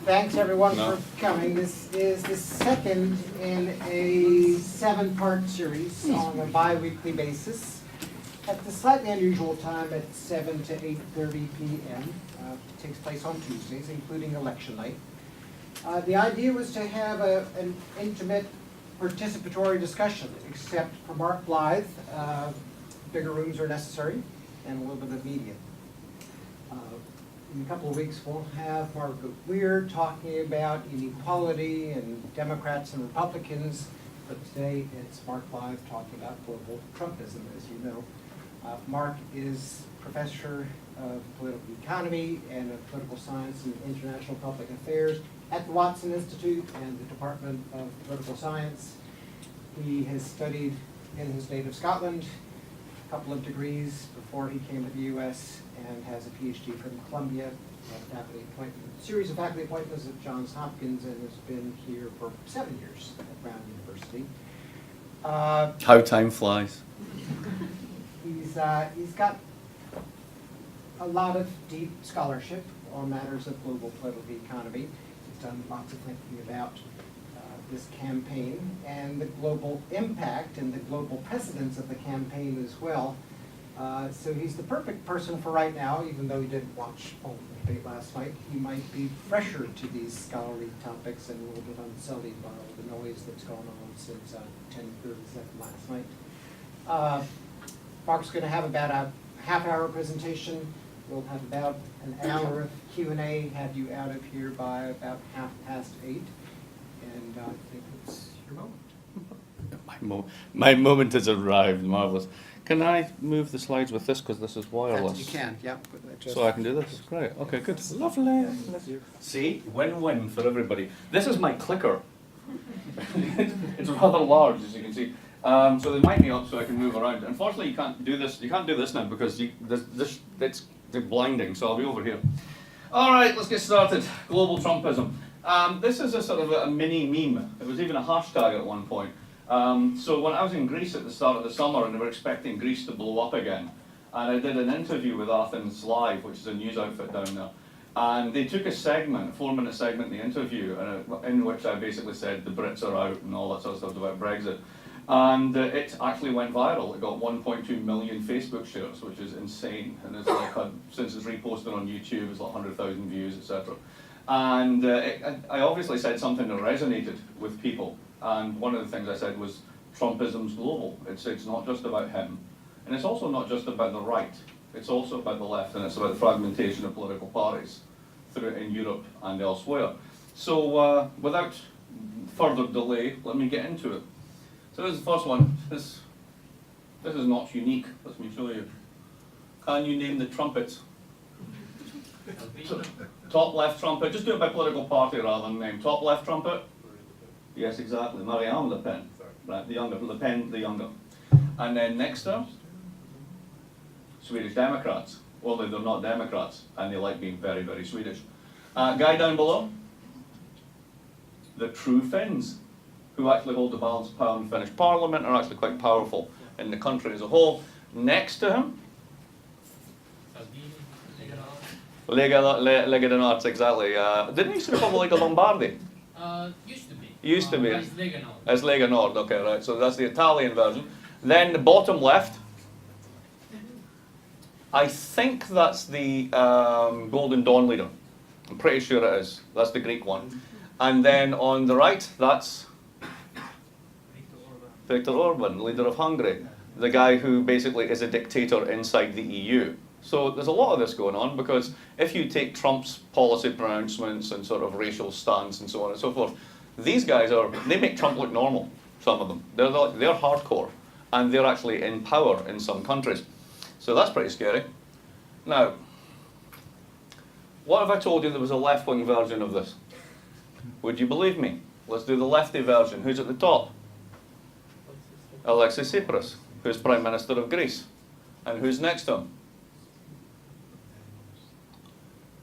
Thanks everyone No. for coming. This is the second in a 7-part series on a bi-weekly basis at the slightly unusual time at 7 to 8:30 p.m. It takes place on Tuesdays, including election night. The idea was to have an intimate participatory discussion, except for Mark Blythe. Bigger rooms are necessary, and a little bit of media. In a couple of weeks, we'll have Margaret Weir talking about inequality and Democrats and Republicans. But today, it's Mark Blythe talking about global Trumpism, as you know. Mark is professor of political economy and of political science and international public affairs at the Watson Institute and the Department of Political Science. He has studied in his native Scotland, a couple of degrees before he came to the U.S., and has a PhD from Columbia, a series of faculty appointments at Johns Hopkins, and has been here for 7 years at Brown University. How time flies. He's got a lot of deep scholarship on matters of global political economy. He's done lots of thinking about this campaign and the global impact and the global precedence of the campaign as well. So he's the perfect person for right now, even though he didn't watch all the debate last night. He might be fresher to these scholarly topics and a little bit unsullied by all the noise that's gone on since 10:37 last night. Mark's going to have about a half-hour presentation. We'll have about an hour of Q&A, have you out of here by about 8:30. And I think it's your moment. My moment has arrived, marvelous. Can I move the slides with this, because this is wireless? You can, yep. So I can do this? Great, okay, good. Lovely. See, win-win for everybody. This is my clicker. It's rather large, as you can see. So they mic me up so I can move around. Unfortunately, you can't do this now, because it's blinding, so I'll be over here. All right, let's get started. Global Trumpism. This is a sort of a mini meme. It was even a hashtag at one point. So when I was in Greece at the start of the summer, and they were expecting Greece to blow up again, and I did an interview with Athens Live, which is a news outfit down there, and they took a segment, a 4-minute segment in the interview, in which I basically said the Brits are out and all that sort of stuff about Brexit. And it actually went viral. It got 1.2 million Facebook shares, which is insane. And it's like, since it's reposted on YouTube, it's like 100,000 views, etc. And I obviously said something that resonated with people. And one of the things I said was, Trumpism's global. It's not just about him. And it's also not just about the right. It's also about the left, and it's about the fragmentation of political parties in Europe and elsewhere. So without further delay, let me get into it. So this is the first one. This is not unique. Let me show you. Can you name the trumpets? Top left trumpet. Just do it by political party rather than name. Top left trumpet. Yes, exactly. Marianne Le Pen. Right, the younger. Le Pen, the younger. And then next to her, Swedish Democrats. Although they're not Democrats, and they like being very, very Swedish. Guy down below, the True Finns, who actually hold the balance of power in Finnish Parliament, are actually quite powerful in the country as a whole. Next to him, Lega del Nord, exactly. Didn't he used to be called Lega Lombardi? Used to be. Used to be. As Lega Nord. As Lega Nord, okay, right. So that's the Italian version. Then the bottom left, I think that's the Golden Dawn leader. I'm pretty sure it is. That's the Greek one. And then on the right, that's Viktor Orban, leader of Hungary, the guy who basically is a dictator inside the EU. So there's a lot of this going on, because if you take Trump's policy pronouncements and sort of racial stance and so on and so forth, these guys they make Trump look normal, some of them. They're hardcore, and they're actually in power in some countries. So that's pretty scary. Now, what if I told you there was a left-wing version of this? Would you believe me? Let's do the lefty version. Who's at the top? Alexis Tsipras, who's Prime Minister of Greece. And who's next to him?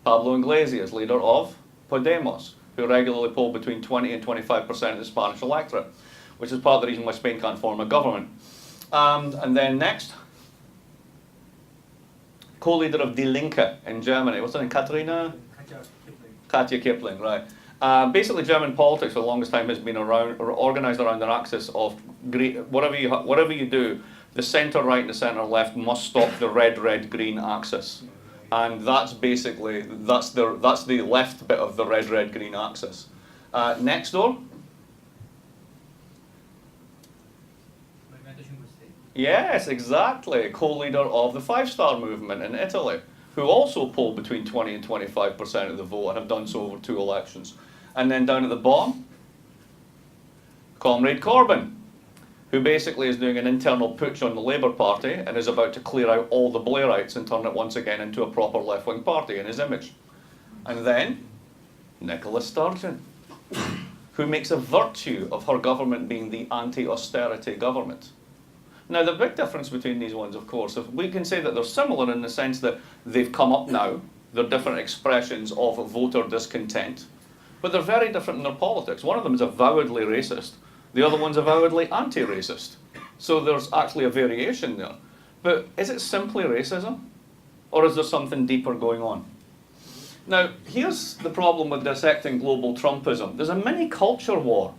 Pablo Iglesias, leader of Podemos, who regularly poll between 20 and 25% of the Spanish electorate, which is part of the reason why Spain can't form a government. And then next, co-leader of Die Linke in Germany. What's her name? Katja Kipling, right. Basically, German politics for the longest time has been around, or organised around the axis of whatever you do, the centre right and the centre left must stop the red-red-green axis. And that's basically, that's the left bit of the red-red-green axis. Next door. Yes, exactly. Co-leader of the Five Star Movement in Italy, who also poll between 20 and 25% of the vote and have done so over 2 elections. And then down at the bottom, Comrade Corbyn, who basically is doing an internal putsch on the Labour Party and is about to clear out all the Blairites and turn it once again into a proper left-wing party in his image. And then, Nicola Sturgeon, who makes a virtue of her government being the anti-austerity government. Now, the big difference between these ones, of course, is we can say that they're similar in the sense that they've come up now. They're different expressions of voter discontent. But they're very different in their politics. One of them is avowedly racist. The other one's avowedly anti-racist. So there's actually a variation there. But is it simply racism? Or is there something deeper going on? Now, here's the problem with dissecting global Trumpism. There's a mini culture war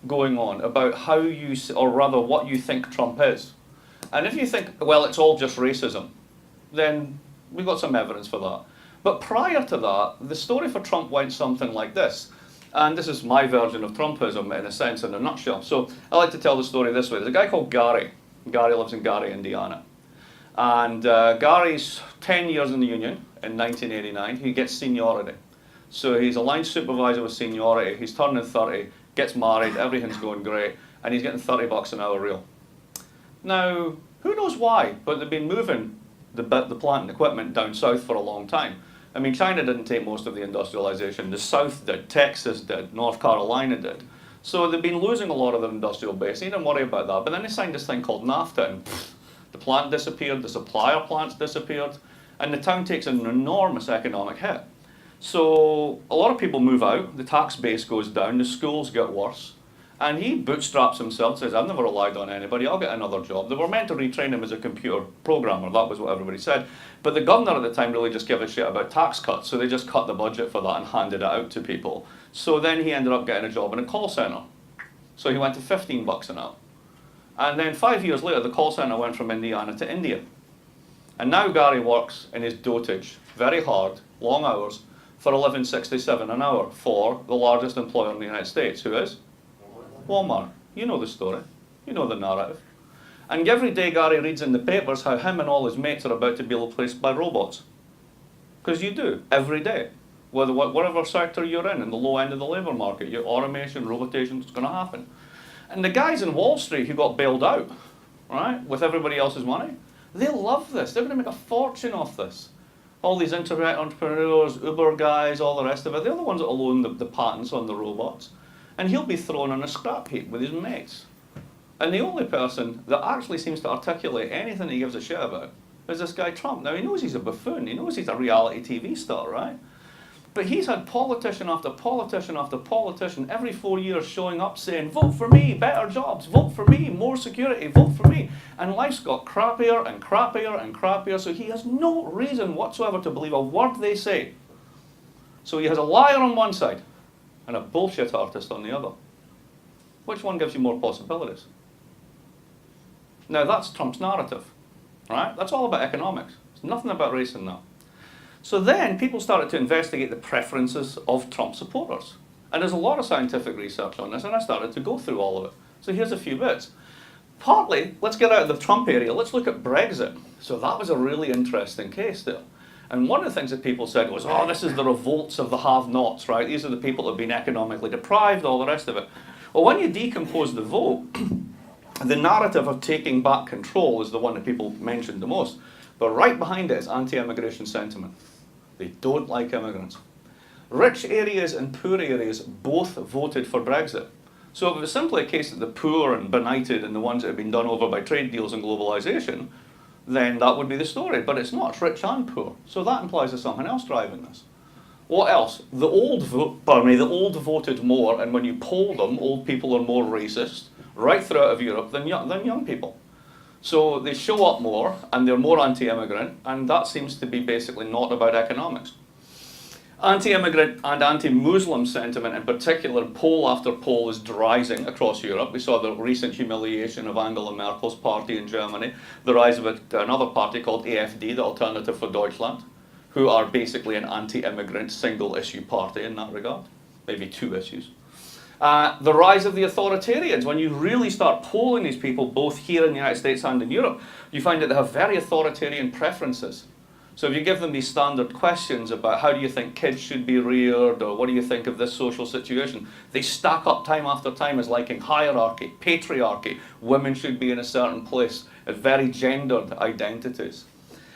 going on about how you, or rather what you think Trump is. And if you think, well, it's all just racism, then we've got some evidence for that. But prior to that, the story for Trump went something like this. And this is my version of Trumpism, in a sense, in a nutshell. So I like to tell the story this way. There's a guy called Gary. Gary lives in Gary, Indiana. And Gary's 10 years in the union in 1989. He gets seniority. So he's a line supervisor with seniority. He's turning 30, gets married, everything's going great, and he's getting $30 an hour real. Now, who knows why, but they've been moving the plant and equipment down south for a long time. I mean, China didn't take most of the industrialization. The South did, Texas did, North Carolina did. So they've been losing a lot of their industrial base. They didn't worry about that. But then they signed this thing called NAFTA, and the plant disappeared, the supplier plants disappeared, and the town takes an enormous economic hit. So a lot of people move out, the tax base goes down, the schools get worse, and he bootstraps himself, says, I've never relied on anybody, I'll get another job. They were meant to retrain him as a computer programmer, that was what everybody said. But the governor at the time really just gave a shit about tax cuts, so they just cut the budget for that and handed it out to people. So then he ended up getting a job in a call center. So he went to $15 an hour. And then 5 years later, the call center went from Indiana to India. And now Gary works in his dotage, very hard, long hours, for $11.67 an hour for the largest employer in the United States, who is? Walmart. You know the story. You know the narrative. And every day Gary reads in the papers how him and all his mates are about to be replaced by robots. Because you do, every day. Whatever sector you're in the low end of the labour market, your automation, robotation, it's going to happen. And the guys in Wall Street who got bailed out, right, with everybody else's money, they love this. They're going to make a fortune off this. All these internet entrepreneurs, Uber guys, all the rest of it, they're the ones that will own the patents on the robots. And he'll be thrown on a scrap heap with his mates. And the only person that actually seems to articulate anything he gives a shit about is this guy Trump. Now, he knows he's a buffoon. He knows he's a reality TV star, right? But he's had politician after politician after politician every 4 years showing up saying, vote for me, better jobs, vote for me, more security, vote for me. And life's got crappier and crappier and crappier, so he has no reason whatsoever to believe a word they say. So he has a liar on one side and a bullshit artist on the other. Which one gives you more possibilities? Now that's Trump's narrative, right? That's all about economics. There's nothing about race in that. So then people started to investigate the preferences of Trump supporters. And there's a lot of scientific research on this, and I started to go through all of it. So here's a few bits. Partly, let's get out of the Trump area, let's look at Brexit. So that was a really interesting case there. And one of the things that people said was, oh, this is the revolts of the have-nots, right? These are the people that have been economically deprived, all the rest of it. Well, when you decompose the vote, the narrative of taking back control is the one that people mentioned the most. But right behind it is anti-immigration sentiment. They don't like immigrants. Rich areas and poor areas both voted for Brexit. So if it was simply a case that the poor and benighted and the ones that have been done over by trade deals and globalization, then that would be the story. But it's not, it's rich and poor. So that implies there's something else driving this. What else? The old voted more, and when you poll them, old people are more racist, right throughout Europe than young people. So they show up more, and they're more anti-immigrant, and that seems to be basically not about economics. Anti-immigrant and anti-Muslim sentiment in particular, poll after poll, is rising across Europe. We saw the recent humiliation of Angela Merkel's party in Germany, the rise of another party called AfD, the Alternative for Deutschland, who are basically an anti-immigrant single-issue party in that regard, maybe two issues. The rise of the authoritarians. When you really start polling these people, both here in the United States and in Europe, you find that they have very authoritarian preferences. So if you give them these standard questions about how do you think kids should be reared, or what do you think of this social situation, they stack up time after time as liking hierarchy, patriarchy, women should be in a certain place, very gendered identities.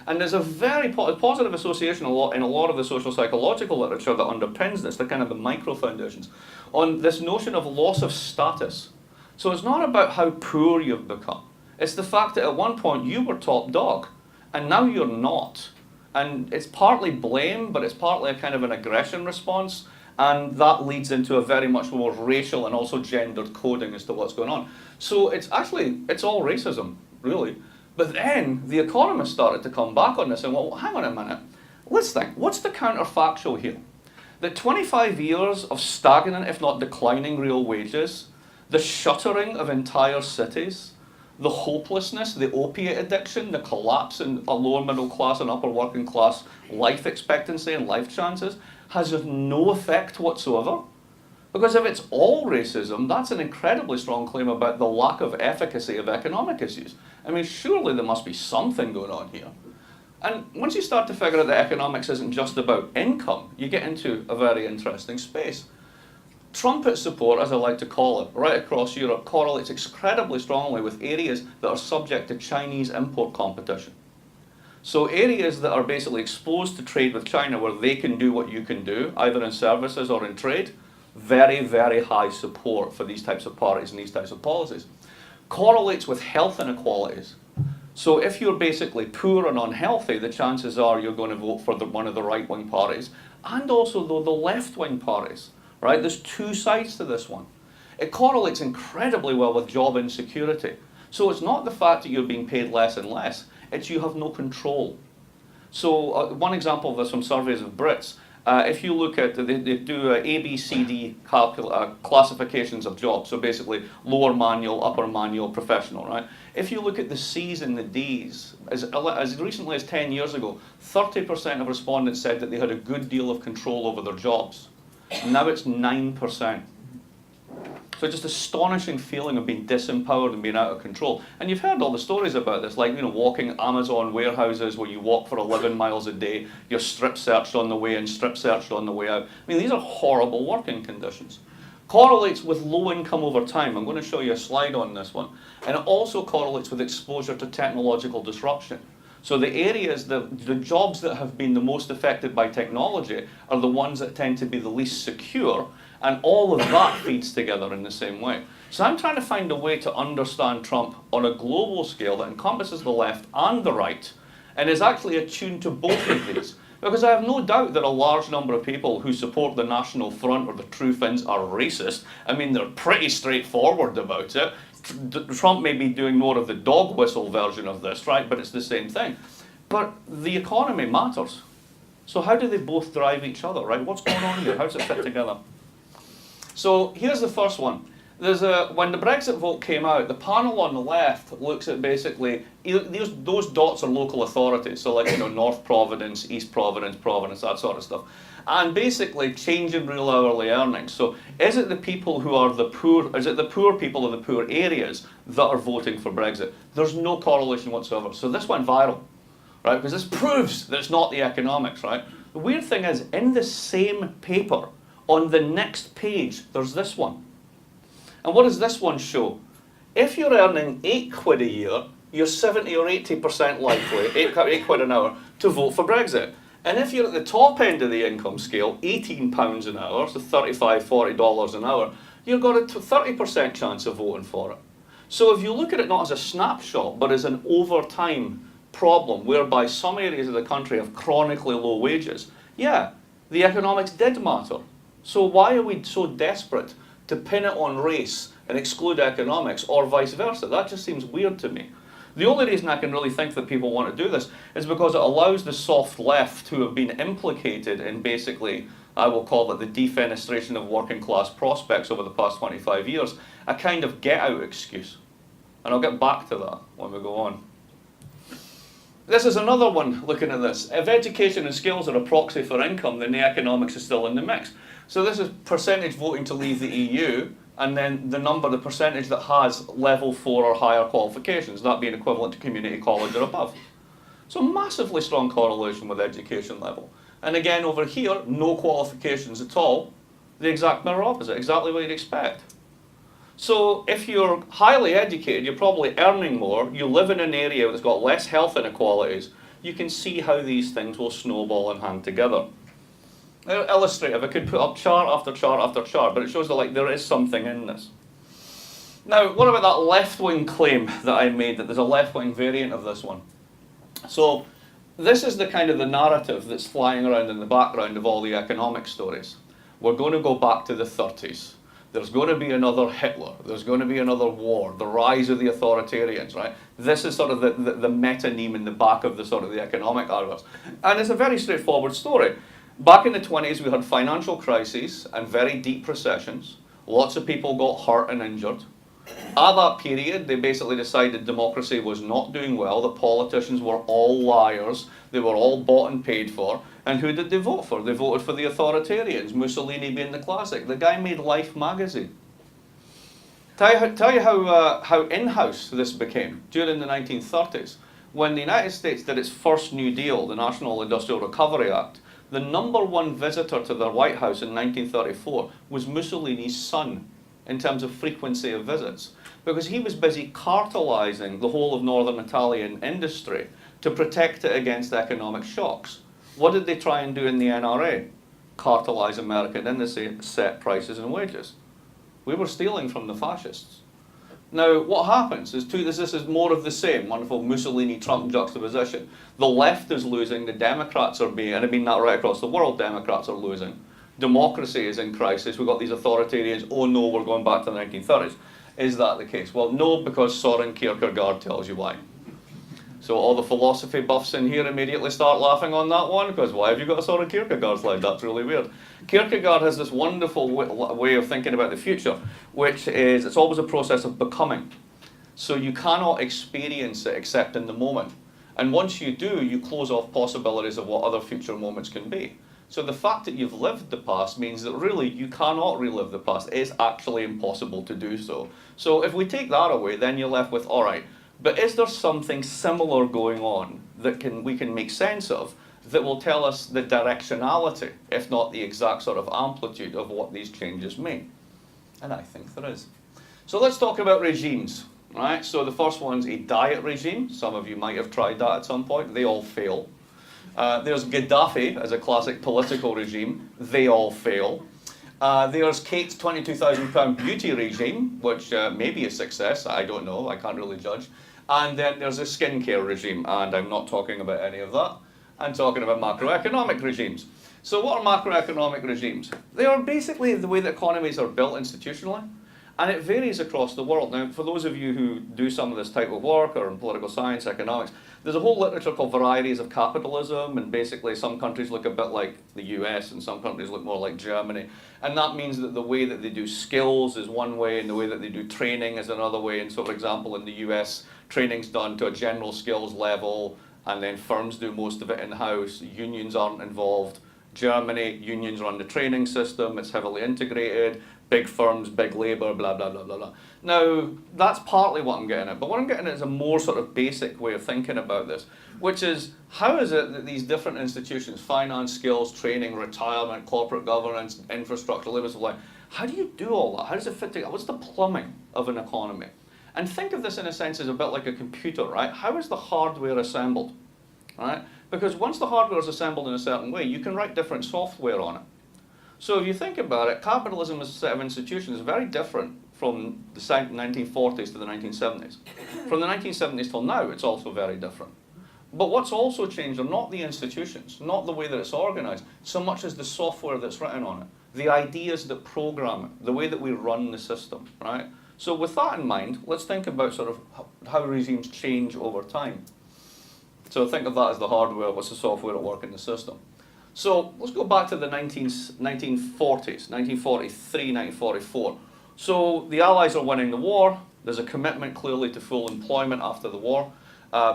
And there's a very positive association in a lot of the social psychological literature that underpins this, the kind of the micro foundations, on this notion of loss of status. So it's not about how poor you've become. It's the fact that at one point you were top dog, and now you're not. And it's partly blame, but it's partly a kind of an aggression response, and that leads into a very much more racial and also gendered coding as to what's going on. So it's all racism, really. But then the economists started to come back on this and, well, hang on a minute, let's think, what's the counterfactual here? That 25 years of stagnant, if not declining, real wages, the shuttering of entire cities, the hopelessness, the opiate addiction, the collapse in a lower middle class and upper working class life expectancy and life chances has no effect whatsoever. Because if it's all racism, that's an incredibly strong claim about the lack of efficacy of economic issues. I mean, surely there must be something going on here. And once you start to figure out that economics isn't just about income, you get into a very interesting space. Trumpet support, as I like to call it, right across Europe correlates incredibly strongly with areas that are subject to Chinese import competition. So areas that are basically exposed to trade with China where they can do what you can do, either in services or in trade, very, very high support for these types of parties and these types of policies. Correlates with health inequalities. So if you're basically poor and unhealthy, the chances are you're going to vote for one of the right-wing parties, and also the left-wing parties. Right? There's two sides to this one. It correlates incredibly well with job insecurity. So it's not the fact that you're being paid less and less, it's you have no control. So one example of this from surveys of Brits, if you look at, they do A, B, C, D classifications of jobs, so basically lower manual, upper manual, professional, right? If you look at the C's and the D's, as recently as 10 years ago, 30% of respondents said that they had a good deal of control over their jobs. Now it's 9%. So just astonishing feeling of being disempowered and being out of control. And you've heard all the stories about this, like, walking Amazon warehouses where you walk for 11 miles a day, you're strip searched on the way in, strip searched on the way out. I mean, these are horrible working conditions. Correlates with low income over time. I'm going to show you a slide on this one. And it also correlates with exposure to technological disruption. So the areas, the jobs that have been the most affected by technology are the ones that tend to be the least secure, and all of that feeds together in the same way. So I'm trying to find a way to understand Trump on a global scale that encompasses the left and the right, and is actually attuned to both of these. Because I have no doubt that a large number of people who support the National Front or the True Finns are racist. I mean, they're pretty straightforward about it. Trump may be doing more of the dog whistle version of this, right? But it's the same thing. But the economy matters. So how do they both drive each other, right? What's going on here? How does it fit together? So here's the first one. When the Brexit vote came out, the panel on the left looks at basically, those dots are local authorities, so like, North Providence, East Providence, Providence, that sort of stuff. And basically change in real hourly earnings. So is it the people who are the poor, is it the poor people in the poor areas that are voting for Brexit? There's no correlation whatsoever. So this went viral, right? Because this proves that it's not the economics, right? The weird thing is, in the same paper, on the next page, there's this one. And what does this one show? If you're earning £8 a year, you're 70 or 80% likely, 8 quid an hour, to vote for Brexit. And if you're at the top end of the income scale, £18 an hour, so $35, $40 an hour, you've got a 30% chance of voting for it. So if you look at it not as a snapshot, but as an over-time problem, whereby some areas of the country have chronically low wages, yeah, the economics did matter. So why are we so desperate to pin it on race and exclude economics, or vice versa? That just seems weird to me. The only reason I can really think that people want to do this is because it allows the soft left, who have been implicated in basically, I will call it the defenestration of working class prospects over the past 25 years, a kind of get-out excuse. And I'll get back to that when we go on. This is another one looking at this. If education and skills are a proxy for income, then the economics is still in the mix. So this is percentage voting to leave the EU, and then the percentage that has level 4 or higher qualifications, that being equivalent to community college or above. So massively strong correlation with education level. And again, over here, no qualifications at all. The exact mirror opposite, exactly what you'd expect. So if you're highly educated, you're probably earning more, you live in an area that's got less health inequalities, you can see how these things will snowball and hang together. Illustrative, I could put up chart after chart after chart, but it shows that like there is something in this. Now, what about that left-wing claim that I made, that there's a left-wing variant of this one? So this is the kind of the narrative that's flying around in the background of all the economic stories. We're going to go back to the 30s. There's going to be another Hitler. There's going to be another war. The rise of the authoritarians, right? This is sort of the metonym in the back of the sort of the economic arguments. And it's a very straightforward story. Back in the 20s, we had financial crises and very deep recessions. Lots of people got hurt and injured. At that period, they basically decided democracy was not doing well, that politicians were all liars, they were all bought and paid for. And who did they vote for? They voted for the authoritarians, Mussolini being the classic. The guy made Life magazine. Tell you how in-house this became during the 1930s. When the United States did its first New Deal, the National Industrial Recovery Act, the #1 visitor to the White House in 1934 was Mussolini's son in terms of frequency of visits, because he was busy cartelizing the whole of northern Italian industry to protect it against economic shocks. What did they try and do in the NRA? Cartelize American industry, set prices and wages. We were stealing from the fascists. Now, what happens is this is more of the same, wonderful Mussolini-Trump juxtaposition. The left is losing, the Democrats are being, and I mean that right across the world, Democrats are losing. Democracy is in crisis. We've got these authoritarians, oh no, we're going back to the 1930s. Is that the case? Well, no, because Soren Kierkegaard tells you why. So all the philosophy buffs in here immediately start laughing on that one, because why have you got a Soren Kierkegaard slide? That's really weird. Kierkegaard has this wonderful way of thinking about the future, which is it's always a process of becoming. So you cannot experience it except in the moment. And once you do, you close off possibilities of what other future moments can be. So the fact that you've lived the past means that really you cannot relive the past. It is actually impossible to do so. So if we take that away, then you're left with, all right, but is there something similar going on that we can make sense of that will tell us the directionality, if not the exact sort of amplitude of what these changes mean? And I think there is. So let's talk about regimes, right? So the first one's a diet regime. Some of you might have tried that at some point. They all fail. There's Gaddafi as a classic political regime. They all fail. There's Kate's £22,000 beauty regime, which may be a success. I don't know. I can't really judge. And then there's a skincare regime, and I'm not talking about any of that. I'm talking about macroeconomic regimes. So what are macroeconomic regimes? They are basically the way that economies are built institutionally, and it varies across the world. Now, for those of you who do some of this type of work, or in political science, economics, there's a whole literature called Varieties of Capitalism, and basically some countries look a bit like the US, and some countries look more like Germany. And that means that the way that they do skills is one way, and the way that they do training is another way. And so, for example, in the US, training's done to a general skills level, and then firms do most of it in-house. Unions aren't involved. Germany, unions run the training system. It's heavily integrated. Big firms, big labour, blah, blah, blah, blah, blah. Now, that's partly what I'm getting at. But what I'm getting at is a more sort of basic way of thinking about this, which is, how is it that these different institutions, finance, skills, training, retirement, corporate governance, infrastructure, labour supply, how do you do all that? How does it fit together? What's the plumbing of an economy? And think of this in a sense as a bit like a computer, right? How is the hardware assembled, right? Because once the hardware is assembled in a certain way, you can write different software on it. So if you think about it, capitalism as a set of institutions is very different from the 1940s to the 1970s. From the 1970s till now, it's also very different. But what's also changed are not the institutions, not the way that it's organized, so much as the software that's written on it, the ideas that program it, the way that we run the system, right? So with that in mind, let's think about sort of how regimes change over time. So think of that as the hardware, what's the software at work in the system. So let's go back to the 1940s, 1943, 1944. So the Allies are winning the war. There's a commitment clearly to full employment after the war,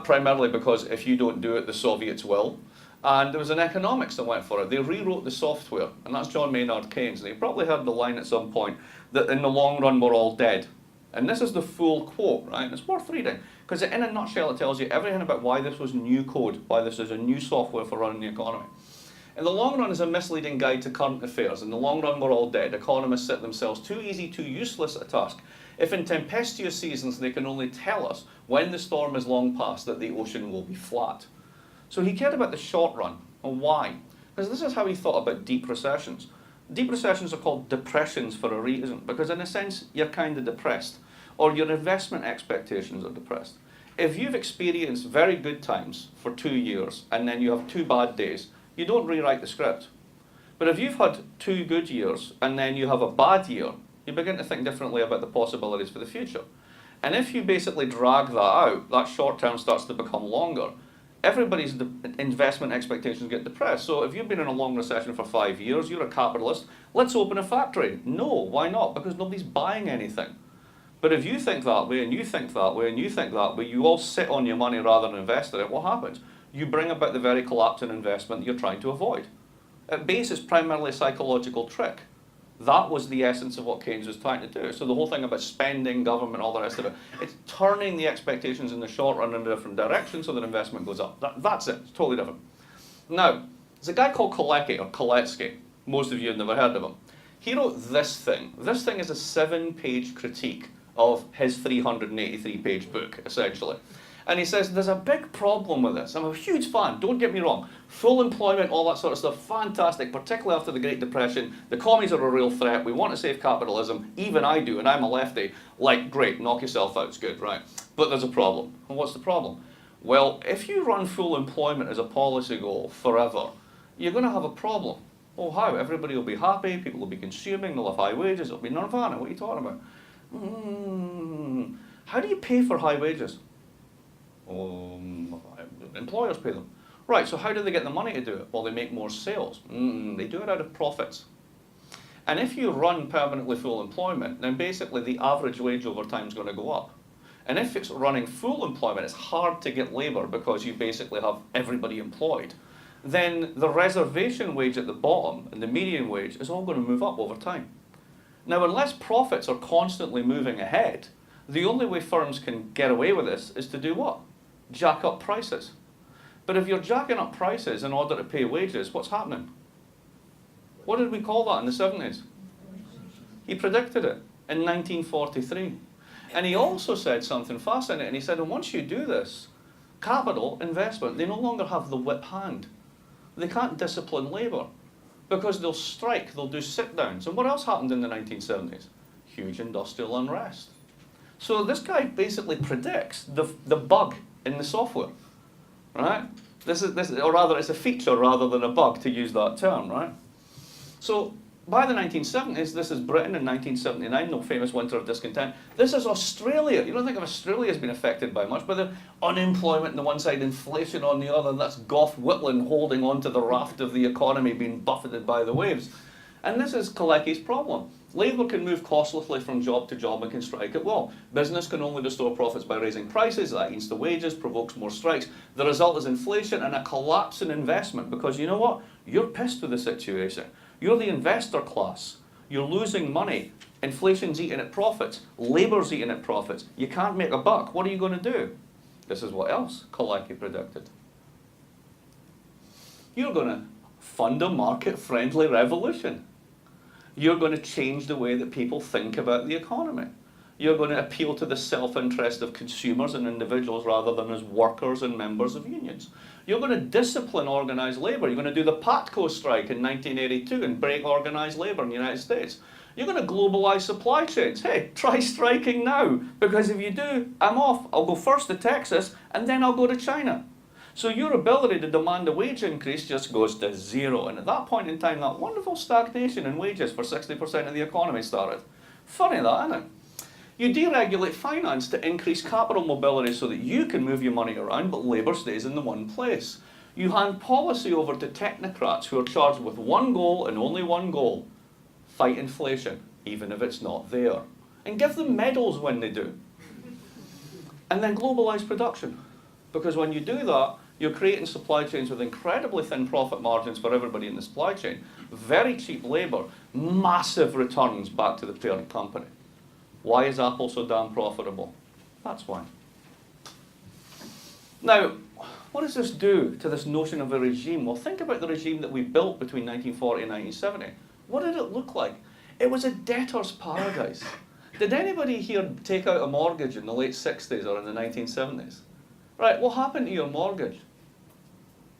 primarily because if you don't do it, the Soviets will. And there was an economics that went for it. They rewrote the software, and that's John Maynard Keynes. And you probably heard the line at some point that in the long run we're all dead. And this is the full quote, right? It's worth reading, because in a nutshell it tells you everything about why this was new code, why this is a new software for running the economy. In the long run is a misleading guide to current affairs. In the long run we're all dead. Economists set themselves too easy, too useless a task. If in tempestuous seasons they can only tell us when the storm is long past that the ocean will be flat. So he cared about the short run. And why? Because this is how he thought about deep recessions. Deep recessions are called depressions for a reason, because in a sense you're kind of depressed, or your investment expectations are depressed. If you've experienced very good times for 2 years and then you have 2 bad days, you don't rewrite the script. But if you've had 2 good years and then you have a bad year, you begin to think differently about the possibilities for the future. And if you basically drag that out, that short term starts to become longer. Everybody's investment expectations get depressed. So if you've been in a long recession for 5 years, you're a capitalist, let's open a factory. No, why not? Because nobody's buying anything. But if you think that way, and you think that way, and you think that way, you all sit on your money rather than invest in it, what happens? You bring about the very collapse in investment that you're trying to avoid. At base, it's primarily a psychological trick. That was the essence of what Keynes was trying to do. So the whole thing about spending, government, all the rest of it, it's turning the expectations in the short run in a different direction so that investment goes up. That's it. It's totally different. Now, there's a guy called Kalecki, or Koletsky. Most of you have never heard of him. He wrote this thing. This thing is a 7-page critique of his 383-page book, essentially. And he says, there's a big problem with this. I'm a huge fan, don't get me wrong. Full employment, all that sort of stuff, fantastic, particularly after the Great Depression. The commies are a real threat. We want to save capitalism. Even I do, and I'm a lefty. Like, great, knock yourself out, it's good, right? But there's a problem. And what's the problem? Well, if you run full employment as a policy goal forever, you're going to have a problem. Oh, how? Everybody will be happy, people will be consuming, they'll have high wages, it'll be nirvana. What are you talking about? How do you pay for high wages? Employers pay them. Right, so how do they get the money to do it? Well, they make more sales. They do it out of profits. And if you run permanently full employment, then basically the average wage over time is going to go up. And if it's running full employment, it's hard to get labour because you basically have everybody employed. Then the reservation wage at the bottom and the median wage is all going to move up over time. Now, unless profits are constantly moving ahead, the only way firms can get away with this is to do what? Jack up prices. But if you're jacking up prices in order to pay wages, what's happening? What did we call that in the 70s? He predicted it in 1943. And he also said something fascinating. He said, and once you do this, capital, investment, they no longer have the whip hand. They can't discipline labour because they'll strike, they'll do sit-downs. And what else happened in the 1970s? Huge industrial unrest. So this guy basically predicts the bug in the software, right? Or rather, it's a feature rather than a bug, to use that term, right? So by the 1970s, this is Britain in 1979, no famous winter of discontent. This is Australia. You don't think of Australia as being affected by much, but the unemployment on the one side, inflation on the other, and that's Gough Whitlam holding onto the raft of the economy being buffeted by the waves. And this is Kalecki's problem. Labour can move costlessly from job to job and can strike at will. Business can only restore profits by raising prices. That eats the wages, provokes more strikes. The result is inflation and a collapse in investment because you know what? You're pissed with the situation. You're the investor class. You're losing money. Inflation's eating at profits. Labour's eating at profits. You can't make a buck. What are you going to do? This is what else Kalecki predicted. You're going to fund a market-friendly revolution. You're going to change the way that people think about the economy. You're going to appeal to the self-interest of consumers and individuals rather than as workers and members of unions. You're going to discipline organised labour. You're going to do the PATCO strike in 1982 and break organised labour in the United States. You're going to globalise supply chains. Hey, try striking now, because if you do, I'm off. I'll go first to Texas and then I'll go to China. So your ability to demand a wage increase just goes to zero. And at that point in time, that wonderful stagnation in wages for 60% of the economy started. Funny that, isn't it? You deregulate finance to increase capital mobility so that you can move your money around, but labour stays in the one place. You hand policy over to technocrats who are charged with one goal and only one goal: fight inflation, even if it's not there. And give them medals when they do. And then globalise production. Because when you do that, you're creating supply chains with incredibly thin profit margins for everybody in the supply chain, very cheap labour, massive returns back to the parent company. Why is Apple so damn profitable? That's why. Now, what does this do to this notion of a regime? Well, think about the regime that we built between 1940 and 1970. What did it look like? It was a debtor's paradise. Did anybody here take out a mortgage in the late 60s or in the 1970s? Right, what happened to your mortgage?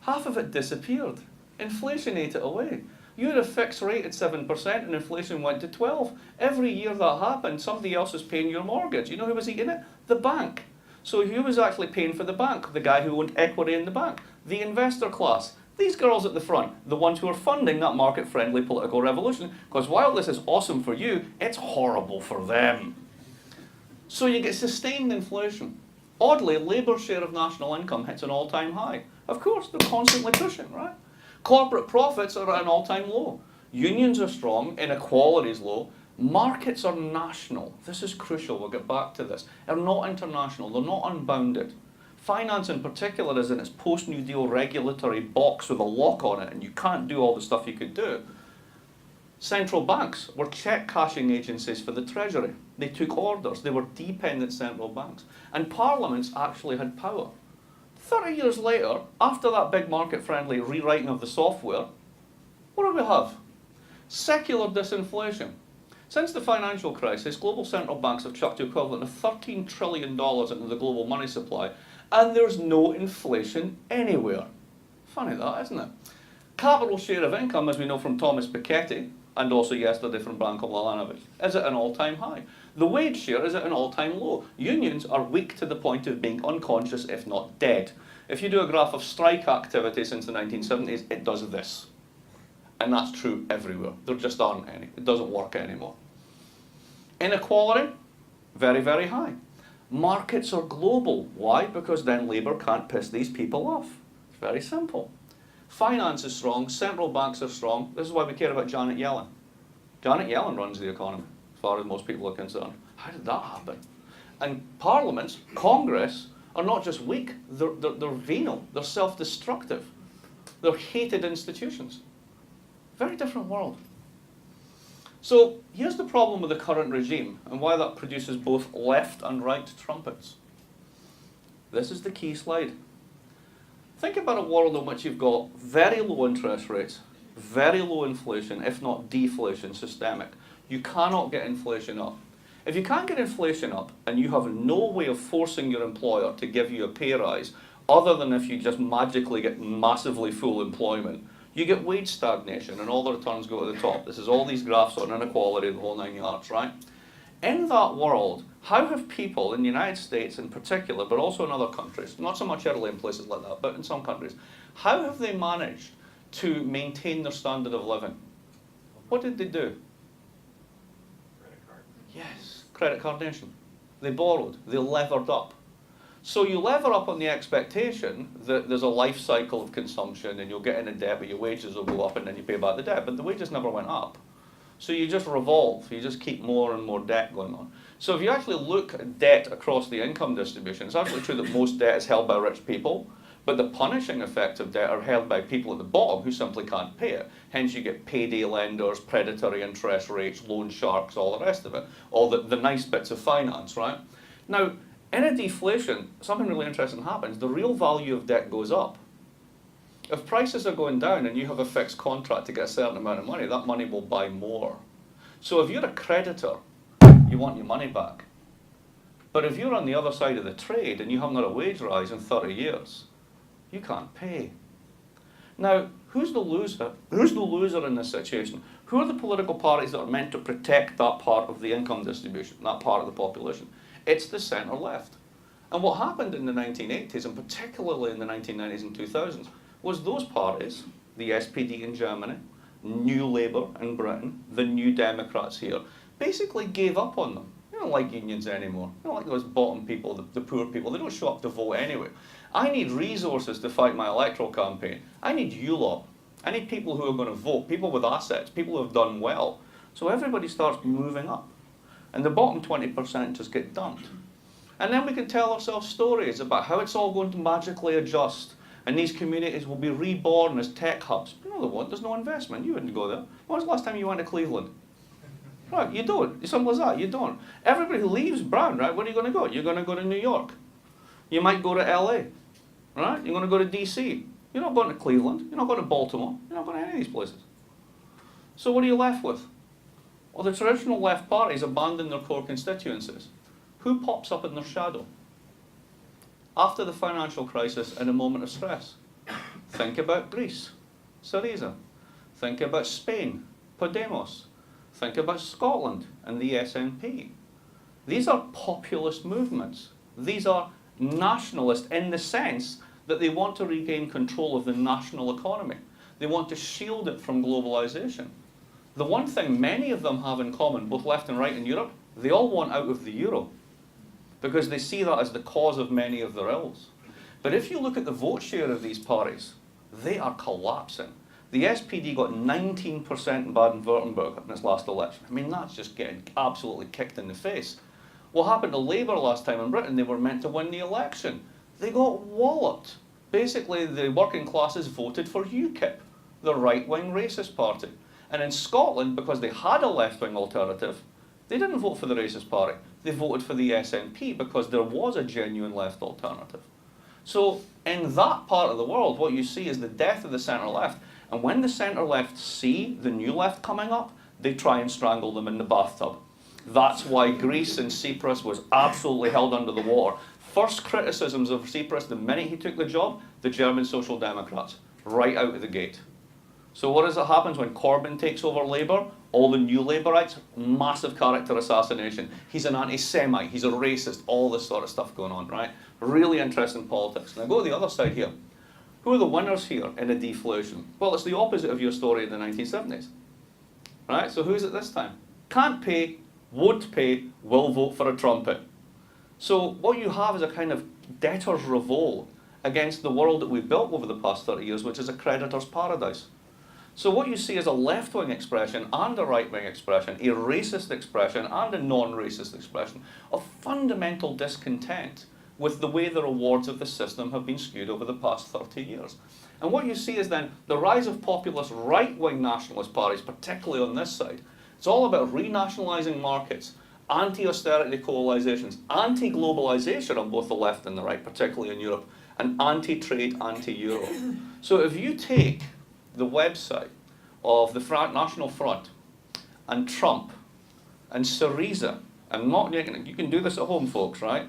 Half of it disappeared. Inflation ate it away. You had a fixed rate at 7% and inflation went to 12. Every year that happened, somebody else was paying your mortgage. You know who was eating it? The bank. So who was actually paying for the bank? The guy who owned equity in the bank. The investor class. These girls at the front, the ones who are funding that market-friendly political revolution, because while this is awesome for you, it's horrible for them. So you get sustained inflation. Oddly, Labour's share of national income hits an all-time high. Of course, they're constantly pushing, right? Corporate profits are at an all-time low. Unions are strong, inequality is low. Markets are national. This is crucial, we'll get back to this. They're not international, they're not unbounded. Finance in particular is in its post-New Deal regulatory box with a lock on it, and you can't do all the stuff you could do. Central banks were check cashing agencies for the Treasury. They took orders. They were dependent central banks. And parliaments actually had power. 30 years later, after that big market-friendly rewriting of the software, what do we have? Secular disinflation. Since the financial crisis, global central banks have chucked the equivalent of $13 trillion into the global money supply, and there's no inflation anywhere. Funny that, isn't it? Capital share of income, as we know from Thomas Piketty, and also yesterday from Branko Milanovic, is at an all-time high. The wage share is at an all-time low. Unions are weak to the point of being unconscious, if not dead. If you do a graph of strike activity since the 1970s, it does this. And that's true everywhere. There just aren't any. It doesn't work anymore. Inequality, very, very high. Markets are global. Why? Because then Labour can't piss these people off. It's very simple. Finance is strong, central banks are strong. This is why we care about Janet Yellen. Janet Yellen runs the economy, as far as most people are concerned. How did that happen? And parliaments, Congress, are not just weak, they're venal, they're self-destructive. They're hated institutions. Very different world. So here's the problem with the current regime and why that produces both left and right trumpets. This is the key slide. Think about a world in which you've got very low interest rates, very low inflation, if not deflation, systemic. You cannot get inflation up. If you can't get inflation up and you have no way of forcing your employer to give you a pay rise, other than if you just magically get massively full employment, you get wage stagnation and all the returns go to the top. This is all these graphs on inequality, the whole 9 yards, right? In that world, how have people in the United States in particular, but also in other countries, not so much Italy and places like that, but in some countries, how have they managed to maintain their standard of living? What did they do? Credit card. Yes, credit card nation. They borrowed, they levered up. So you lever up on the expectation that there's a life cycle of consumption and you'll get in a debt, but your wages will go up and then you pay back the debt, but the wages never went up. So you just revolve, you just keep more and more debt going on. So if you actually look at debt across the income distribution, it's actually true that most debt is held by rich people, but the punishing effects of debt are held by people at the bottom who simply can't pay it. Hence you get payday lenders, predatory interest rates, loan sharks, all the rest of it. All the nice bits of finance, right? Now, in a deflation, something really interesting happens. The real value of debt goes up. If prices are going down and you have a fixed contract to get a certain amount of money, that money will buy more. So if you're a creditor, you want your money back. But if you're on the other side of the trade and you haven't got a wage rise in 30 years, you can't pay. Now, who's the loser? Who's the loser in this situation? Who are the political parties that are meant to protect that part of the income distribution, that part of the population? It's the centre left. And what happened in the 1980s, and particularly in the 1990s and 2000s, was those parties, the SPD in Germany, New Labour in Britain, the New Democrats here, basically gave up on them. You don't like unions anymore. I don't like those bottom people, the poor people. They don't show up to vote anyway. I need resources to fight my electoral campaign. I need you lot. I need people who are going to vote, people with assets, people who have done well. So everybody starts moving up. And the bottom 20% just get dumped. And then we can tell ourselves stories about how it's all going to magically adjust. And these communities will be reborn as tech hubs. You know they won't. There's no investment. You wouldn't go there. When was the last time you went to Cleveland? Right, you don't. Simple as that. You don't. Everybody who leaves Brown, right, where are you going to go? You're going to go to New York. You might go to LA. Right? You're going to go to DC. You're not going to Cleveland. You're not going to Baltimore. You're not going to any of these places. So what are you left with? Well, the traditional left parties abandon their core constituencies. Who pops up in their shadow? After the financial crisis in a moment of stress. Think about Greece, Syriza. Think about Spain, Podemos. Think about Scotland and the SNP. These are populist movements. These are nationalist in the sense that they want to regain control of the national economy. They want to shield it from globalization. The one thing many of them have in common, both left and right in Europe, they all want out of the euro because they see that as the cause of many of their ills. But if you look at the vote share of these parties, they are collapsing. The SPD got 19% in Baden-Württemberg in its last election. I mean, that's just getting absolutely kicked in the face. What happened to Labour last time in Britain? They were meant to win the election. They got walloped. Basically, the working classes voted for UKIP, the right-wing racist party. And in Scotland, because they had a left-wing alternative, they didn't vote for the racist party. They voted for the SNP because there was a genuine left alternative. So in that part of the world, what you see is the death of the centre-left. And when the centre-left see the new left coming up, they try and strangle them in the bathtub. That's why Greece and Tsipras was absolutely held under the water. First criticisms of Tsipras the minute he took the job, the German Social Democrats, right out of the gate. So what is it happens when Corbyn takes over Labour? All the new Labourites, massive character assassination. He's an anti-Semite, he's a racist, all this sort of stuff going on, right? Really interesting politics. Now go to the other side here. Who are the winners here in a deflation? Well, it's the opposite of your story in the 1970s. Right, so who's it this time? Can't pay, won't pay, will vote for a trumpet. So what you have is a kind of debtor's revolt against the world that we've built over the past 30 years, which is a creditor's paradise. So what you see is a left-wing expression and a right-wing expression, a racist expression and a non-racist expression of fundamental discontent with the way the rewards of the system have been skewed over the past 30 years. And what you see is then the rise of populist right-wing nationalist parties, particularly on this side. It's all about renationalising markets, anti-austerity coalitions, anti-globalisation on both the left and the right, particularly in Europe, and anti-trade, anti-euro. So if you take the website of the National Front and Trump and Syriza, and not, you can do this at home, folks, right?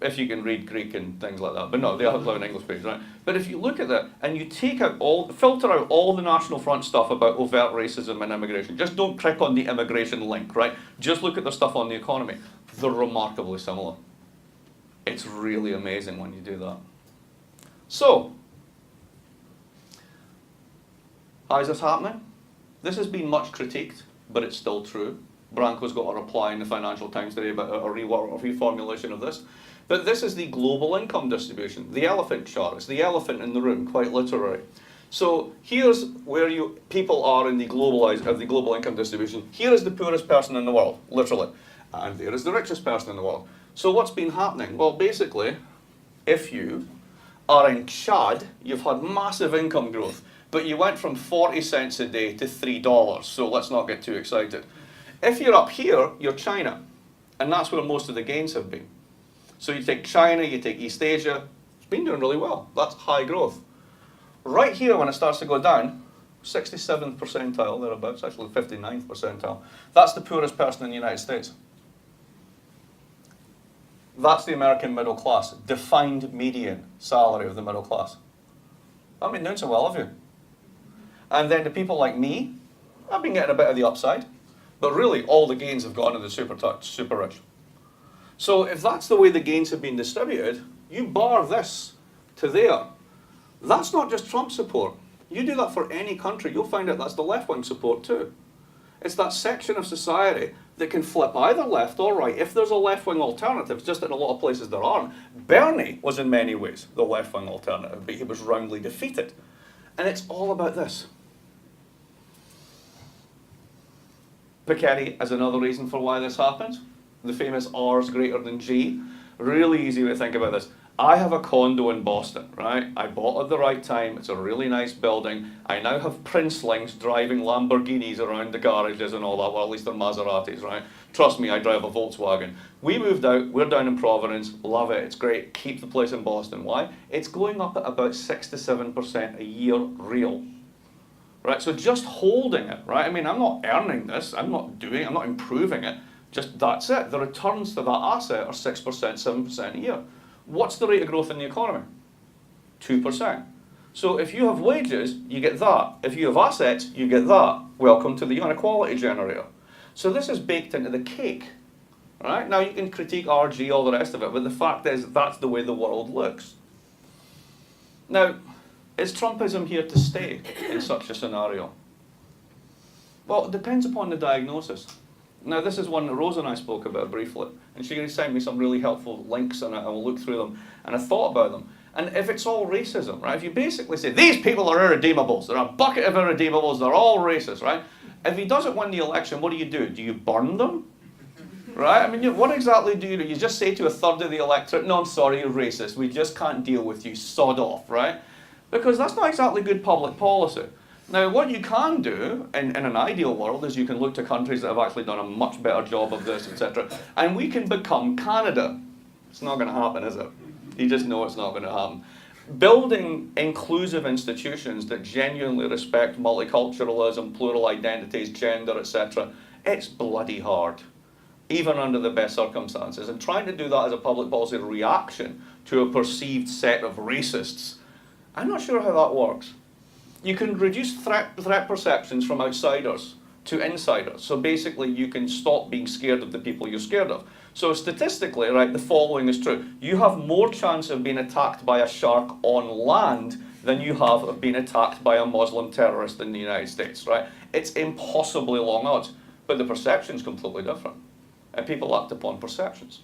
If you can read Greek and things like that, but no, they have an English page, right? But if you look at that and you take out filter out all the National Front stuff about overt racism and immigration, just don't click on the immigration link, right? Just look at the stuff on the economy. They're remarkably similar. It's really amazing when you do that. So, how is this happening? This has been much critiqued, but it's still true. Branko's got a reply in the Financial Times today about a reformulation of this. But this is the global income distribution, the elephant chart. It's the elephant in the room, quite literally. So here's where people are in the global income distribution. Here is the poorest person in the world, literally. And there is the richest person in the world. So what's been happening? Well, basically, if you are in Chad, you've had massive income growth, but you went from 40 cents a day to $3, so let's not get too excited. If you're up here, you're China, and that's where most of the gains have been. So you take China, you take East Asia, it's been doing really well. That's high growth. Right here, when it starts to go down, 67th percentile, thereabouts, actually 59th percentile, that's the poorest person in the United States. That's the American middle class, defined median salary of the middle class. I've been doing so well, have you? And then the people like me, I've been getting a bit of the upside. But really, all the gains have gone to the super rich. So if that's the way the gains have been distributed, you bar this to there. That's not just Trump support. You do that for any country, you'll find out that's the left-wing support too. It's that section of society that can flip either left or right if there's a left-wing alternative, just in a lot of places there aren't. Bernie was in many ways the left-wing alternative, but he was roundly defeated. And it's all about this. Piketty is another reason for why this happens. The famous R's greater than G. Really easy way to think about this. I have a condo in Boston, right? I bought it at the right time. It's a really nice building. I now have princelings driving Lamborghinis around the garages and all that, well, at least they're Maseratis, right? Trust me, I drive a Volkswagen. We moved out, we're down in Providence, love it, it's great, keep the place in Boston. Why? It's going up at about 6 to 7% a year real. Right, so just holding it, right? I mean, I'm not earning this, I'm not improving it, just that's it. The returns to that asset are 6%, 7% a year. What's the rate of growth in the economy? 2%. So if you have wages, you get that. If you have assets, you get that. Welcome to the inequality generator. So this is baked into the cake. Right? Now you can critique RG, all the rest of it, but the fact is that's the way the world looks. Now, is Trumpism here to stay in such a scenario? Well, it depends upon the diagnosis. Now, this is one that Rose and I spoke about briefly, and she sent me some really helpful links, and I will look through them, and I thought about them. And if it's all racism, right, if you basically say, these people are irredeemables, they're a bucket of irredeemables, they're all racist, right? If he doesn't win the election, what do? Do you burn them? Right? I mean, what exactly do? You just say to a third of the electorate, no, I'm sorry, you're racist, we just can't deal with you, sod off, right? Because that's not exactly good public policy. Now, what you can do, in an ideal world, is you can look to countries that have actually done a much better job of this, etc. And we can become Canada. It's not going to happen, is it? You just know it's not going to happen. Building inclusive institutions that genuinely respect multiculturalism, plural identities, gender, etc., it's bloody hard, even under the best circumstances. And trying to do that as a public policy reaction to a perceived set of racists, I'm not sure how that works. You can reduce threat perceptions from outsiders to insiders. So basically you can stop being scared of the people you're scared of. So statistically, right, the following is true. You have more chance of being attacked by a shark on land than you have of being attacked by a Muslim terrorist in the United States, right? It's impossibly long odds, but the perception's completely different. And people act upon perceptions.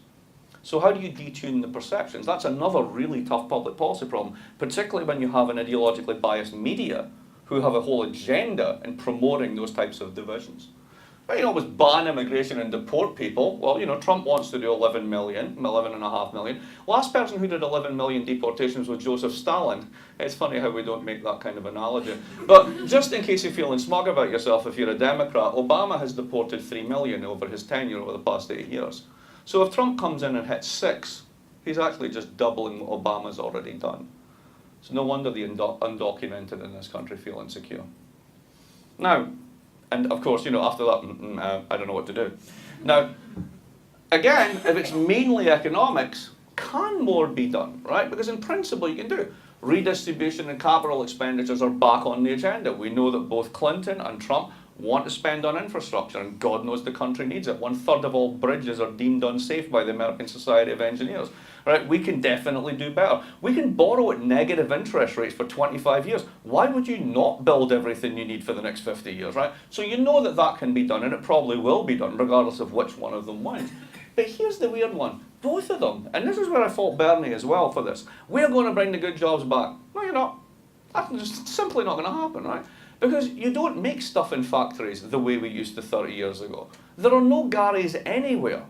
So how do you detune the perceptions? That's another really tough public policy problem, particularly when you have an ideologically biased media who have a whole agenda in promoting those types of divisions. But, you know, always ban immigration and deport people. Well, you know, Trump wants to do 11 million, 11.5 million. Last person who did 11 million deportations was Joseph Stalin. It's funny how we don't make that kind of analogy. But just in case you're feeling smug about yourself, if you're a Democrat, Obama has deported 3 million over his tenure over the past 8 years. So if Trump comes in and hits 6, he's actually just doubling what Obama's already done. So no wonder the undocumented in this country feel insecure. Now, and of course, you know, after that, I don't know what to do. Now, again, if it's mainly economics, can more be done, right? Because in principle, you can do. Redistribution and capital expenditures are back on the agenda. We know that both Clinton and Trump want to spend on infrastructure, and God knows the country needs it. 1/3 of all bridges are deemed unsafe by the American Society of Engineers. Right? We can definitely do better. We can borrow at negative interest rates for 25 years. Why would you not build everything you need for the next 50 years, right? So you know that that can be done, and it probably will be done, regardless of which one of them wins. But here's the weird one. Both of them, and this is where I fault Bernie as well for this, we're going to bring the good jobs back. No, you're not. That's just simply not going to happen, right? Because you don't make stuff in factories the way we used to 30 years ago. There are no Garys anywhere.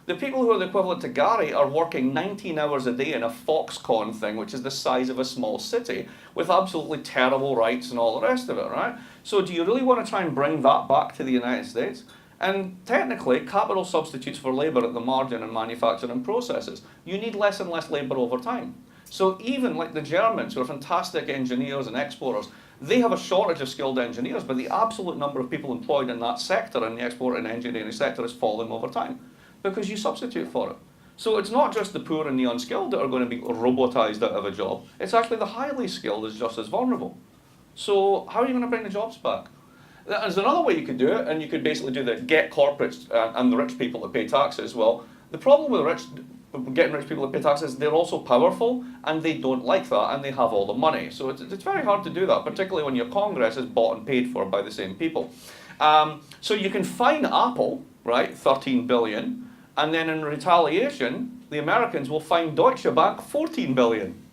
The people who are the equivalent to Gary are working 19 hours a day in a Foxconn thing, which is the size of a small city, with absolutely terrible rights and all the rest of it, right? So do you really want to try and bring that back to the United States? And technically, capital substitutes for labour at the margin in manufacturing processes. You need less and less labour over time. So even like the Germans, who are fantastic engineers and exporters, they have a shortage of skilled engineers, but the absolute number of people employed in that sector, in the export and engineering sector, is falling over time, because you substitute for it. So it's not just the poor and the unskilled that are going to be robotised out of a job. It's actually the highly skilled is just as vulnerable. So how are you going to bring the jobs back? There's another way you could do it, and you could basically do the get corporates and the rich people to pay taxes. Well, the problem with getting rich people to pay taxes, they're also powerful, and they don't like that, and they have all the money. So it's very hard to do that, particularly when your Congress is bought and paid for by the same people. So you can fine Apple, right, 13 billion, and then in retaliation, the Americans will fine Deutsche Bank 14 billion.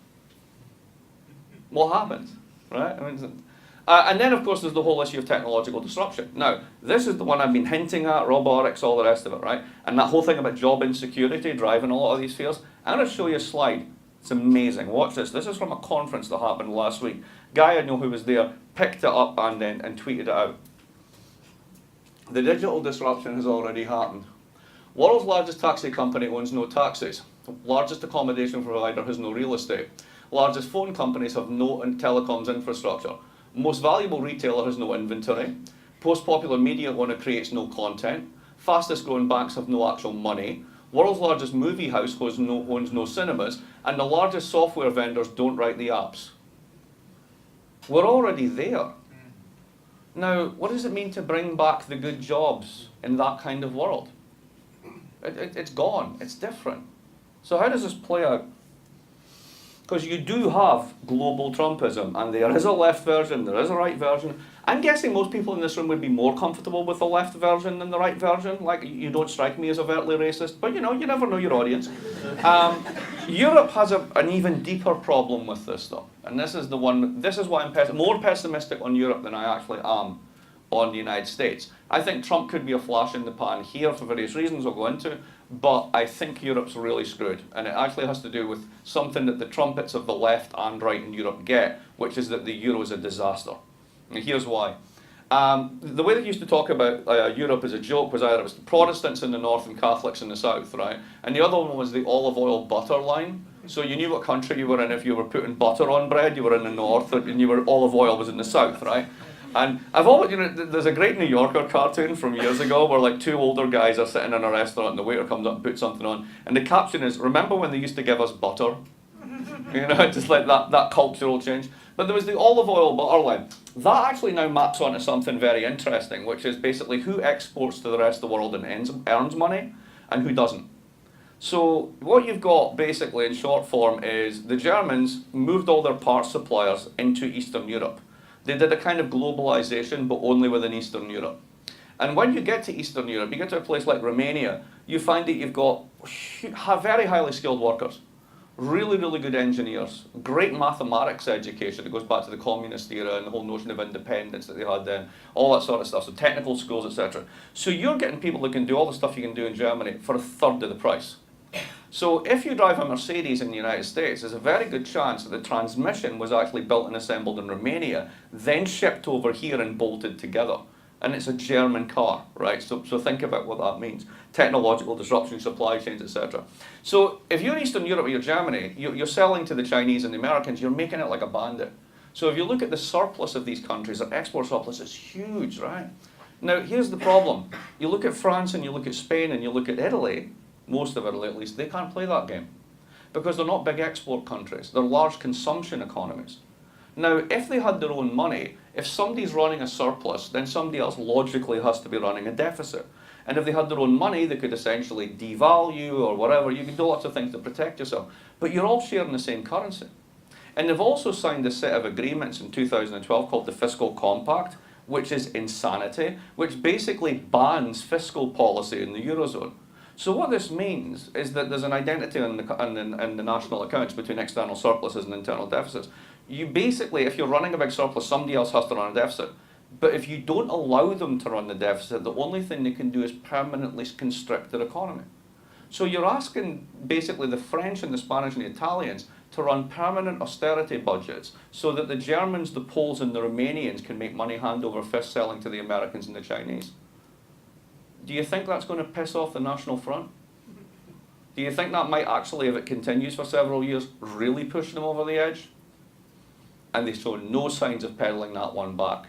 What happens, right? I mean, and then, of course, there's the whole issue of technological disruption. Now, this is the one I've been hinting at, robotics, all the rest of it, right? And that whole thing about job insecurity driving a lot of these fears. I'm going to show you a slide. It's amazing. Watch this. This is from a conference that happened last week. Guy I know who was there picked it up and tweeted it out. The digital disruption has already happened. World's largest taxi company owns no taxis. Largest accommodation provider has no real estate. Largest phone companies have no telecoms infrastructure. Most valuable retailer has no inventory. Most popular media owner creates no content. Fastest growing banks have no actual money. World's largest movie house owns no cinemas. And the largest software vendors don't write the apps. We're already there. Now, what does it mean to bring back the good jobs in that kind of world? It's gone. It's different. So how does this play out? Because you do have global Trumpism, and there is a left version, there is a right version. I'm guessing most people in this room would be more comfortable with the left version than the right version. Like, you don't strike me as overtly racist, but you know, you never know your audience. Europe has an even deeper problem with this, though. And this is why I'm more pessimistic on Europe than I actually am on the United States. I think Trump could be a flash in the pan here for various reasons I'll go into, but I think Europe's really screwed. And it actually has to do with something that the trumpets of the left and right in Europe get, which is that the euro is a disaster. And here's why. The way they used to talk about Europe as a joke was either it was Protestants in the north and Catholics in the south, right? And the other one was the olive oil butter line. So you knew what country you were in if you were putting butter on bread, you were in the north, and olive oil was in the south, right? And I've always, there's a great New Yorker cartoon from years ago where like two older guys are sitting in a restaurant and the waiter comes up and puts something on, and the caption is, remember when they used to give us butter? Just like that cultural change. But there was the olive oil butter line. That actually now maps onto something very interesting, which is basically who exports to the rest of the world and earns money, and who doesn't. So what you've got basically in short form is the Germans moved all their parts suppliers into Eastern Europe. They did a kind of globalization, but only within Eastern Europe. And when you get to Eastern Europe, you get to a place like Romania, you find that you've got very highly skilled workers, really, really good engineers, great mathematics education that goes back to the communist era and the whole notion of independence that they had then, all that sort of stuff, so technical schools, etc. So you're getting people that can do all the stuff you can do in Germany for a third of the price. So if you drive a Mercedes in the United States, there's a very good chance that the transmission was actually built and assembled in Romania, then shipped over here and bolted together. And it's a German car, right? So think about what that means. Technological disruption, supply chains, etc. So if you're Eastern Europe or you're Germany, you're selling to the Chinese and the Americans, you're making it like a bandit. So if you look at the surplus of these countries, their export surplus is huge, right? Now, here's the problem. You look at France and you look at Spain and you look at Italy, most of Italy at least, they can't play that game because they're not big export countries. They're large consumption economies. Now, if they had their own money, if somebody's running a surplus, then somebody else logically has to be running a deficit. And if they had their own money, they could essentially devalue or whatever. You can do lots of things to protect yourself. But you're all sharing the same currency. And they've also signed a set of agreements in 2012 called the Fiscal Compact, which is insanity, which basically bans fiscal policy in the Eurozone. So what this means is that there's an identity in the national accounts between external surpluses and internal deficits. You basically, if you're running a big surplus, somebody else has to run a deficit. But if you don't allow them to run the deficit, the only thing they can do is permanently constrict their economy. So you're asking basically the French and the Spanish and the Italians to run permanent austerity budgets so that the Germans, the Poles and the Romanians can make money hand over fist selling to the Americans and the Chinese. Do you think that's going to piss off the National Front? Do you think that might actually, if it continues for several years, really push them over the edge? And they show no signs of peddling that one back.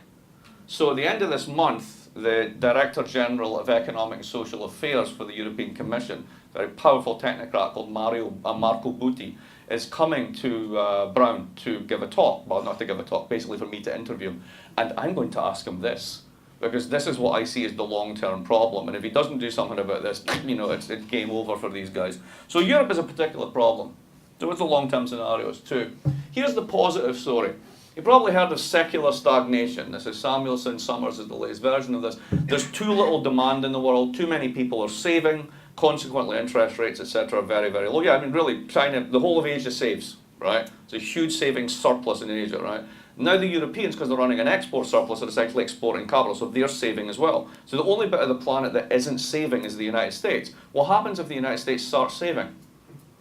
So at the end of this month, the Director General of Economic and Social Affairs for the European Commission, a very powerful technocrat called Marco Butti, is coming to Brown to give a talk. Well, not to give a talk, basically for me to interview him. And I'm going to ask him this, because this is what I see as the long-term problem. And if he doesn't do something about this, it's game over for these guys. So Europe is a particular problem. So what's the long-term scenarios? Two. Here's the positive story. You probably heard of secular stagnation. This is Samuelson, Summers is the latest version of this. There's too little demand in the world, too many people are saving, consequently interest rates, etc. are very, very low. Yeah, I mean really, China, the whole of Asia saves, right? It's a huge savings surplus in Asia, right? Now the Europeans, because they're running an export surplus, are essentially exporting capital, so they're saving as well. So the only bit of the planet that isn't saving is the United States. What happens if the United States starts saving?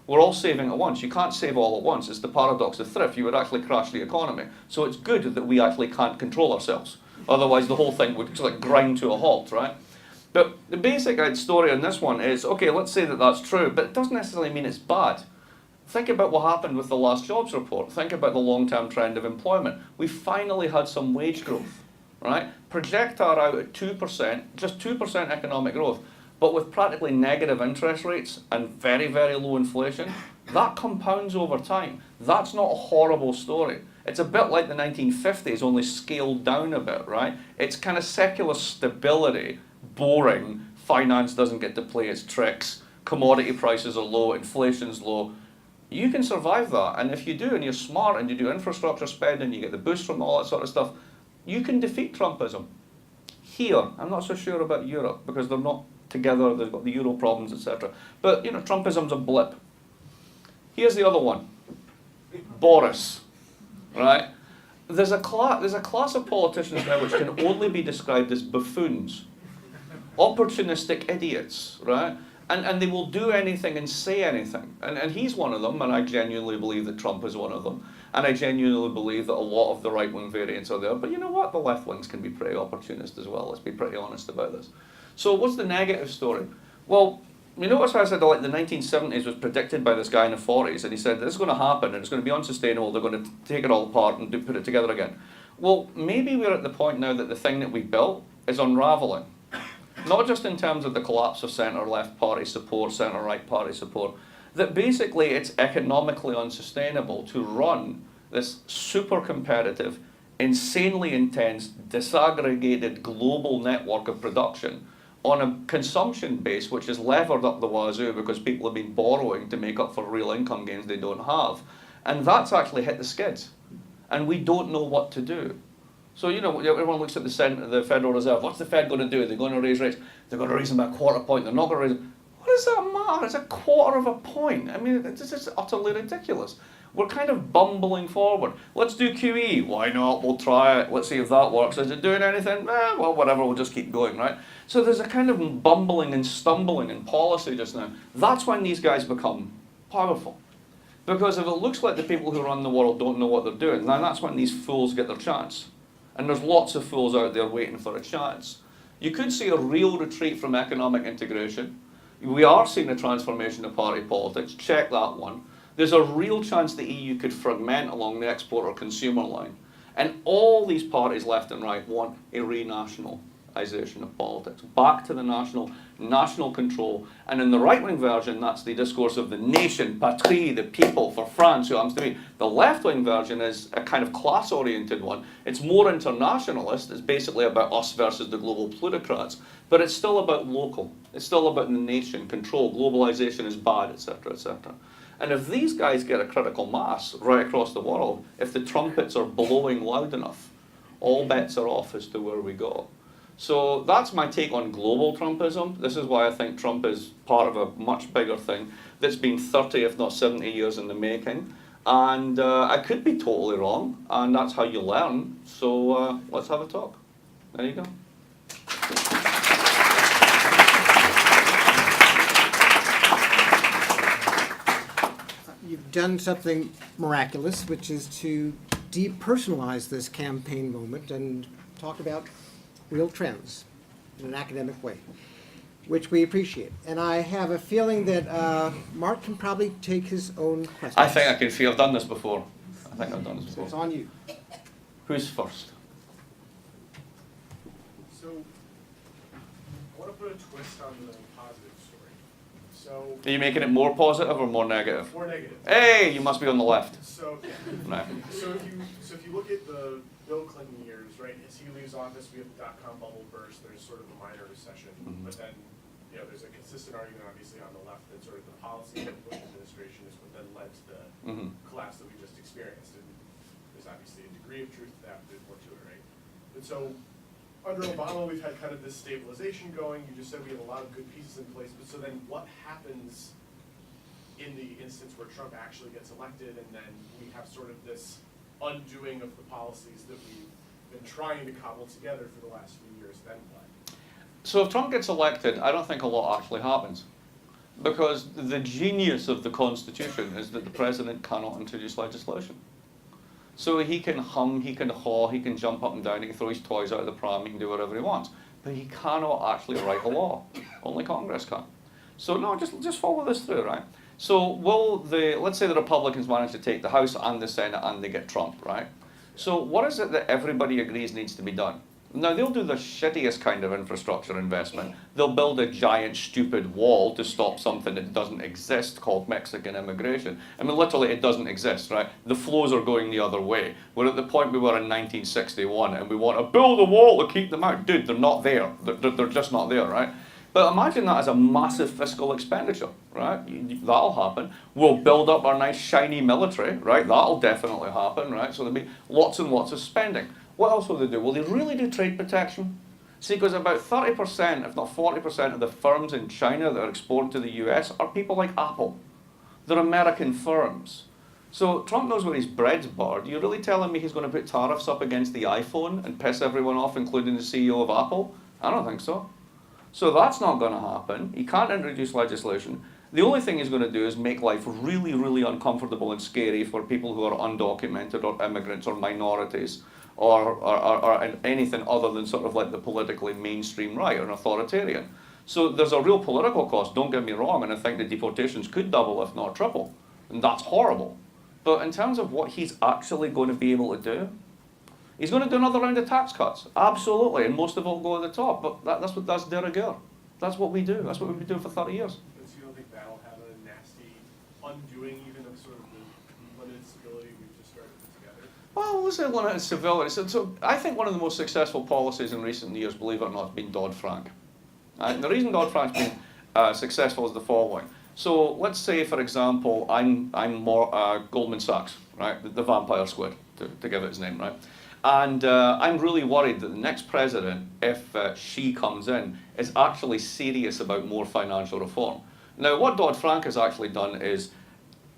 We're all saving at once. You can't save all at once. It's the paradox of thrift. You would actually crash the economy. So it's good that we actually can't control ourselves. Otherwise the whole thing would just like grind to a halt, right? But the basic story on this one is, okay, let's say that that's true, but it doesn't necessarily mean it's bad. Think about what happened with the last jobs report. Think about the long-term trend of employment. We finally had some wage growth, right? Project that out at 2%, just 2% economic growth, but with practically negative interest rates and very, very low inflation, that compounds over time. That's not a horrible story. It's a bit like the 1950s, only scaled down a bit, right? It's kind of secular stability, boring, finance doesn't get to play its tricks, commodity prices are low, inflation's low. You can survive that, and if you do, and you're smart, and you do infrastructure spending, you get the boost from all that sort of stuff, you can defeat Trumpism. Here, I'm not so sure about Europe, because they're not together, they've got the euro problems, etc. But, you know, Trumpism's a blip. Here's the other one. Boris, right? There's a class of politicians now which can only be described as buffoons. Opportunistic idiots, right? And they will do anything and say anything. And he's one of them, and I genuinely believe that Trump is one of them. And I genuinely believe that a lot of the right-wing variants are there. But you know what? The left wings can be pretty opportunist as well. Let's be pretty honest about this. So what's the negative story? Well, you notice how I said like the 1970s was predicted by this guy in the 40s, and he said this is going to happen, and it's going to be unsustainable, they're going to take it all apart and put it together again. Well, maybe we're at the point now that the thing that we built is unraveling. Not just in terms of the collapse of centre-left party support, centre-right party support, that basically it's economically unsustainable to run this super competitive, insanely intense, disaggregated global network of production on a consumption base which is levered up the wazoo because people have been borrowing to make up for real income gains they don't have. And that's actually hit the skids. And we don't know what to do. So, you know, everyone looks at the Federal Reserve. What's the Fed going to do? They're going to raise rates. They're going to raise them by a quarter point. They're not going to raise them. What does that matter? It's a quarter of a point. I mean, it's just utterly ridiculous. We're kind of bumbling forward. Let's do QE. Why not? We'll try it. Let's see if that works. Is it doing anything? Well, whatever. We'll just keep going, right? So there's a kind of bumbling and stumbling in policy just now. That's when these guys become powerful. Because if it looks like the people who run the world don't know what they're doing, then that's when these fools get their chance. And there's lots of fools out there waiting for a chance. You could see a real retreat from economic integration. We are seeing a transformation of party politics. Check that one. There's a real chance the EU could fragment along the exporter-consumer line. And all these parties, left and right, want a renationalisation of politics. Back to the national control. And in the right-wing version, that's the discourse of the nation, patrie, the people, for France, who happens to be. The left-wing version is a kind of class-oriented one. It's more internationalist. It's basically about us versus the global plutocrats. But it's still about local. It's still about the nation, control, globalization is bad, etc., etc. And if these guys get a critical mass right across the world, if the trumpets are blowing loud enough, all bets are off as to where we go. So that's my take on global Trumpism. This is why I think Trump is part of a much bigger thing that's been 30, if not 70 years in the making. And I could be totally wrong, and that's how you learn. So let's have a talk. There you go. You've done something miraculous, which is to depersonalize this campaign moment and talk about real trends in an academic way, which we appreciate. And I have a feeling that Mark can probably take his own questions. I think I can feel. I've done this before. I think I've done this So before. it's on you. Who's first? So, I want to put a twist on the positive story. So, Are you making it more positive or more negative? more negative. Hey, you must be on the left. So, Right. so if you look at the Bill Clinton years, right, as he leaves office, we have the dot-com bubble burst, there's sort of a minor recession, but then, you know, there's a consistent argument, obviously, on the left that sort of the policy of the Bush administration is what then led to the collapse that we just experienced. And there's obviously a degree of truth to that, but there's more to it, right? And so under Obama, we've had kind of this stabilization going. You just said we have a lot of good pieces in place, but so then what happens in the instance where Trump actually gets elected, and then we have sort of this undoing of the policies that we've been trying to cobble together for the last few years, then what? So if Trump gets elected, I don't think a lot actually happens. Because the genius of the Constitution is that the president cannot introduce legislation. So he can hum, he can haw, he can jump up and down, he can throw his toys out of the pram, he can do whatever he wants. But he cannot actually write a law. Only Congress can. So no, just follow this through, right? So let's say the Republicans manage to take the House and the Senate and they get Trump, right? So what is it that everybody agrees needs to be done? Now, they'll do the shittiest kind of infrastructure investment. They'll build a giant, stupid wall to stop something that doesn't exist called Mexican immigration. I mean, literally, it doesn't exist, right? The flows are going the other way. We're at the point we were in 1961, and we want to build a wall to keep them out. Dude, they're not there. They're just not there, right? But imagine that as a massive fiscal expenditure, right? That'll happen. We'll build up our nice, shiny military, right? That'll definitely happen, right? So there'll be lots and lots of spending. What else will they do? Will they really do trade protection? See, because about 30%, if not 40% of the firms in China that are exporting to the US are people like Apple. They're American firms. So Trump knows where his bread's buttered. You're really telling me he's going to put tariffs up against the iPhone and piss everyone off, including the CEO of Apple? I don't think so. So that's not going to happen. He can't introduce legislation. The only thing he's going to do is make life really, really uncomfortable and scary for people who are undocumented or immigrants or minorities or anything other than sort of like the politically mainstream right or an authoritarian. So there's a real political cost, don't get me wrong, and I think the deportations could double if not triple. And that's horrible. But in terms of what he's actually going to be able to do, he's going to do another round of tax cuts. Absolutely, and most of it will go at the top. But that's de rigueur. That's what we do. That's what we've been doing for 30 years. But so you don't think that'll have a nasty undoing even of sort of the limited stability we've just started to put together? Well, let's say limited civility. So I think one of the most successful policies in recent years, believe it or not, has been Dodd-Frank. The reason Dodd-Frank's been successful is the following. So let's say, for example, I'm more Goldman Sachs, right? The vampire squid, to give it its name, right? And I'm really worried that the next president, if she comes in, is actually serious about more financial reform. Now, what Dodd-Frank has actually done is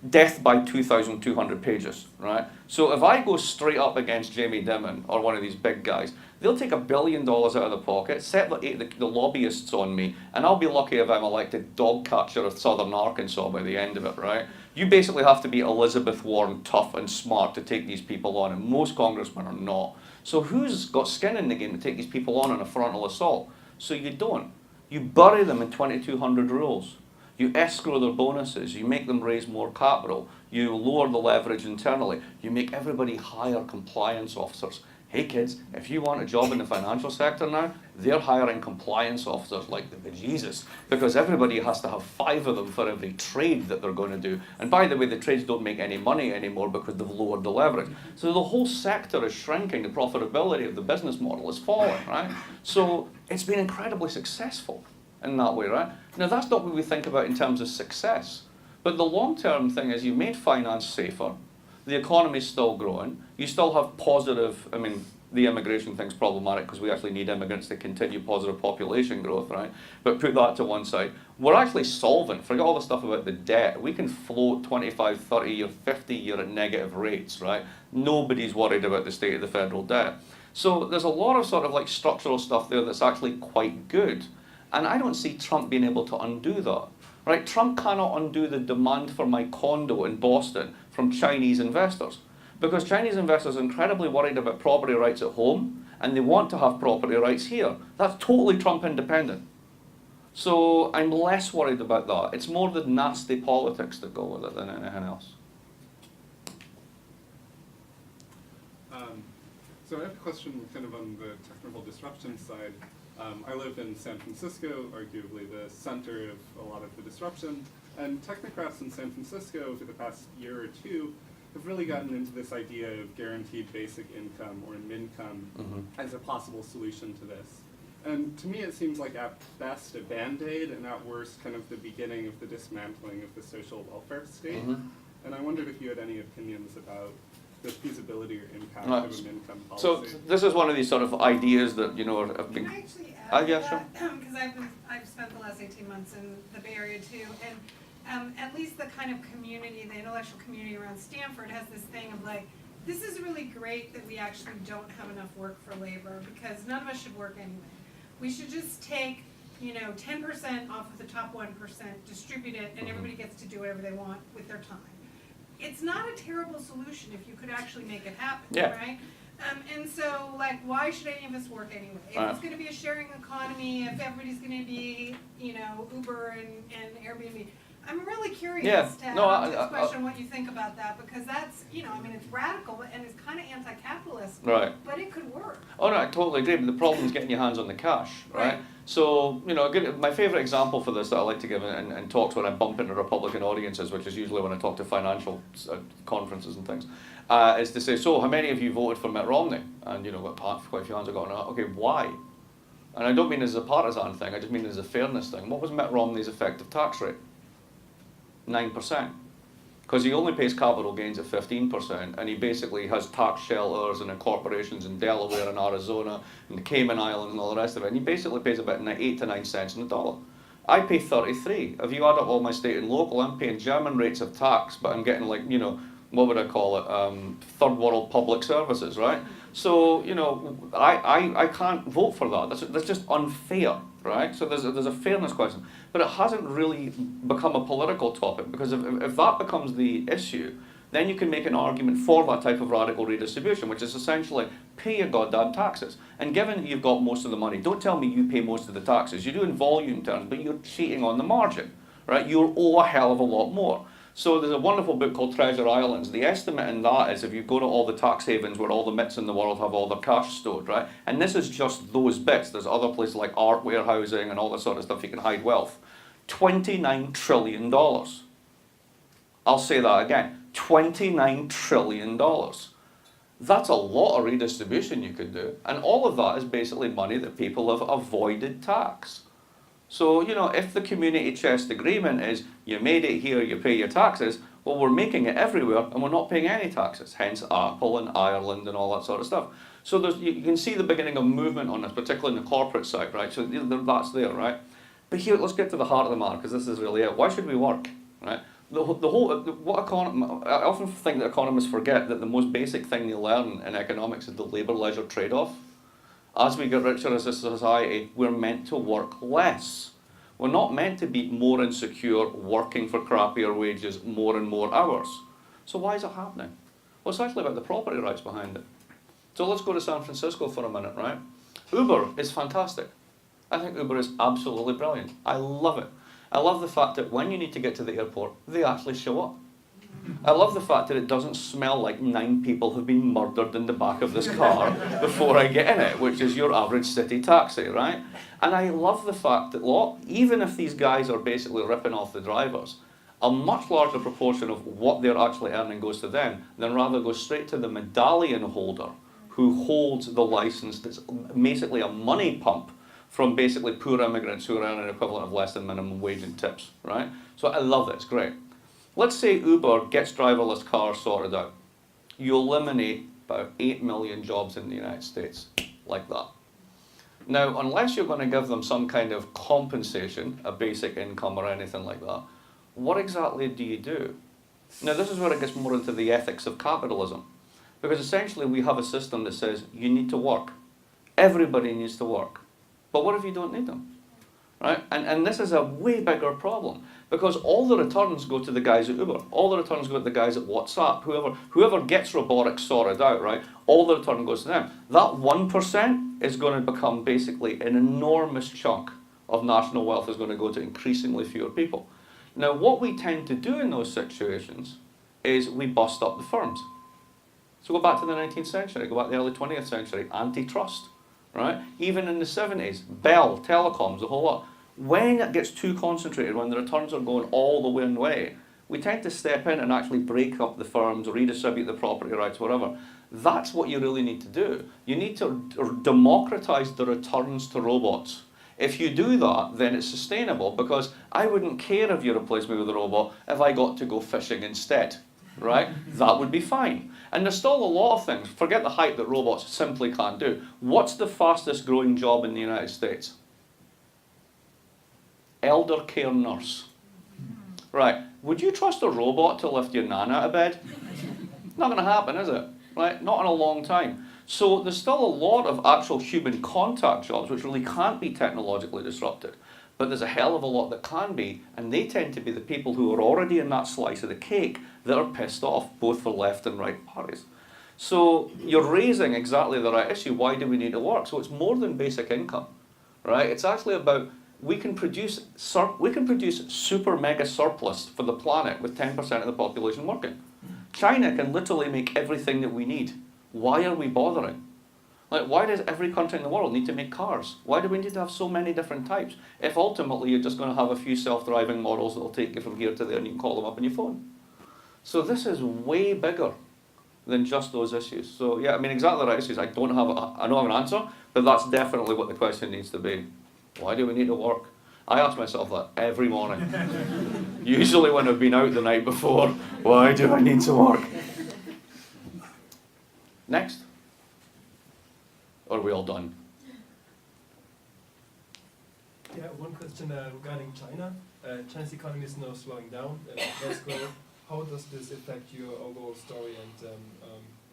death by 2,200 pages, right? So if I go straight up against Jamie Dimon or one of these big guys, they'll take $1 billion out of the pocket, set the lobbyists on me, and I'll be lucky if I'm elected dog catcher of southern Arkansas by the end of it, right? You basically have to be Elizabeth Warren, tough and smart to take these people on, and most congressmen are not. So who's got skin in the game to take these people on a frontal assault? So you don't. You bury them in 2,200 rules. You escrow their bonuses, you make them raise more capital, you lower the leverage internally, you make everybody hire compliance officers. Hey kids, if you want a job in the financial sector now, they're hiring compliance officers like the bejesus, because everybody has to have 5 of them for every trade that they're going to do. And by the way, the trades don't make any money anymore because they've lowered the leverage. So the whole sector is shrinking, the profitability of the business model is falling, right? So it's been incredibly successful in that way, right? Now that's not what we think about in terms of success. But the long-term thing is you've made finance safer, the economy's still growing, you still have positive, I mean, the immigration thing's problematic because we actually need immigrants to continue positive population growth, right? But put that to one side. We're actually solvent, forget all the stuff about the debt, we can float 25, 30 year, 50 year at negative rates, right? Nobody's worried about the state of the federal debt. So there's a lot of sort of like structural stuff there that's actually quite good. And I don't see Trump being able to undo that. Right? Trump cannot undo the demand for my condo in Boston from Chinese investors. Because Chinese investors are incredibly worried about property rights at home, and they want to have property rights here. That's totally Trump independent. So I'm less worried about that. It's more the nasty politics that go with it than anything else. So I have a question kind of on the technical disruption side. I live in San Francisco, arguably the center of a lot of the disruption, and technocrats in San Francisco over the past year or two have really gotten into this idea of guaranteed basic income or MINCOME as a possible solution to this. And to me it seems like at best a band-aid and at worst kind of the beginning of the dismantling of the social welfare state. And I wondered if you had any opinions about the feasibility or impact Right. of an income So policy. this is one of these sort of ideas that, you know, have Can been. I actually Ah, add yeah, to sure. that? Because I've spent the last 18 months in the Bay Area too, and at least the kind of community, the intellectual community around Stanford has this thing of like, this is really great that we actually don't have enough work for labor, because none of us should work anyway. We should just take, 10% off of the top 1%, distribute it, and everybody gets to do whatever they want with their time. It's not a terrible solution if you could actually make it happen, Yeah. right? And so, like, why should any of us work anyway? If it's gonna be a sharing economy, if everybody's gonna be, Uber and Airbnb, I'm really curious Yeah. to No, ask this question, what you think about that, because that's, it's radical and it's kind of anti-capitalist, Right. but it could work. Oh no, I totally agree, but the problem is getting your hands on the cash, right? Right. So, my favourite example for this that I like to give in talks when I bump into Republican audiences, which is usually when I talk to financial conferences and things, is to say, so how many of you voted for Mitt Romney? And quite a few hands are going, okay, why? And I don't mean as a partisan thing, I just mean as a fairness thing. What was Mitt Romney's effective tax rate? 9%. Because he only pays capital gains at 15%, and he basically has tax shelters and corporations in Delaware and Arizona and the Cayman Islands and all the rest of it, and he basically pays about 8 to 9 cents on the dollar. I pay 33. If you add up all my state and local, I'm paying German rates of tax, but I'm getting what would I call it, third world public services, right? So, I can't vote for that. That's just unfair, right? So there's a fairness question. But it hasn't really become a political topic, because if that becomes the issue, then you can make an argument for that type of radical redistribution, which is essentially pay your goddamn taxes. And given that you've got most of the money, don't tell me you pay most of the taxes. You do in volume terms, but you're cheating on the margin, right? You owe a hell of a lot more. So there's a wonderful book called Treasure Islands. The estimate in that is if you go to all the tax havens where all the mitts in the world have all their cash stored, right? And this is just those bits. There's other places like art warehousing and all that sort of stuff you can hide wealth. $29 trillion. I'll say that again. $29 trillion. That's a lot of redistribution you could do. And all of that is basically money that people have avoided tax. So, if the community chest agreement is, you made it here, you pay your taxes, well, we're making it everywhere and we're not paying any taxes, hence Apple and Ireland and all that sort of stuff. So you can see the beginning of movement on this, particularly in the corporate side, right? So that's there, right? But here, let's get to the heart of the matter, because this is really it. Why should we work, right? I often think that economists forget that the most basic thing you learn in economics is the labour-leisure trade-off. As we get richer as a society, we're meant to work less. We're not meant to be more insecure, working for crappier wages, more and more hours. So why is it happening? Well, it's actually about the property rights behind it. So let's go to San Francisco for a minute, right? Uber is fantastic. I think Uber is absolutely brilliant. I love it. I love the fact that when you need to get to the airport, they actually show up. I love the fact that it doesn't smell like 9 people have been murdered in the back of this car before I get in it, which is your average city taxi, right? And I love the fact that, even if these guys are basically ripping off the drivers, a much larger proportion of what they're actually earning goes to them than rather goes straight to the medallion holder who holds the license that's basically a money pump from basically poor immigrants who are earning an equivalent of less than minimum wage and tips, right? So I love it, it's great. Let's say Uber gets driverless cars sorted out. You eliminate about 8 million jobs in the United States, like that. Now, unless you're going to give them some kind of compensation, a basic income or anything like that, what exactly do you do? Now, this is where it gets more into the ethics of capitalism. Because essentially we have a system that says you need to work. Everybody needs to work. But what if you don't need them? Right? And this is a way bigger problem, because all the returns go to the guys at Uber, all the returns go to the guys at WhatsApp, whoever gets robotics sorted out, right? All the return goes to them. That 1% is going to become basically an enormous chunk of national wealth is going to go to increasingly fewer people. Now, what we tend to do in those situations is we bust up the firms. So go back to the 19th century, go back to the early 20th century, antitrust. Right? Even in the 70s, Bell, telecoms, the whole lot. When it gets too concentrated, when the returns are going all the one way, we tend to step in and actually break up the firms, redistribute the property rights, whatever. That's what you really need to do. You need to democratize the returns to robots. If you do that, then it's sustainable, because I wouldn't care if you replaced me with a robot if I got to go fishing instead. right? That would be fine. And there's still a lot of things. Forget the hype that robots simply can't do. What's the fastest growing job in the United States? Elder care nurse. Right, would you trust a robot to lift your nana out of bed? Not going to happen, is it? Right, not in a long time. So there's still a lot of actual human contact jobs which really can't be technologically disrupted. But there's a hell of a lot that can be, and they tend to be the people who are already in that slice of the cake that are pissed off, both for left and right parties. So you're raising exactly the right issue. Why do we need to work? So it's more than basic income, right? It's actually about we can produce super mega surplus for the planet with 10% of the population working. China can literally make everything that we need. Why are we bothering? Like, why does every country in the world need to make cars? Why do we need to have so many different types? If ultimately you're just going to have a few self-driving models that will take you from here to there and you can call them up on your phone. So this is way bigger than just those issues. So yeah, I mean, exactly the right issues. I don't have an answer, but that's definitely what the question needs to be. Why do we need to work? I ask myself that every morning. Usually when I've been out the night before. Why do I need to work? Next. Or are we all done? Yeah, one question regarding China. China's economy is now slowing down, less growth. How does this affect your overall story and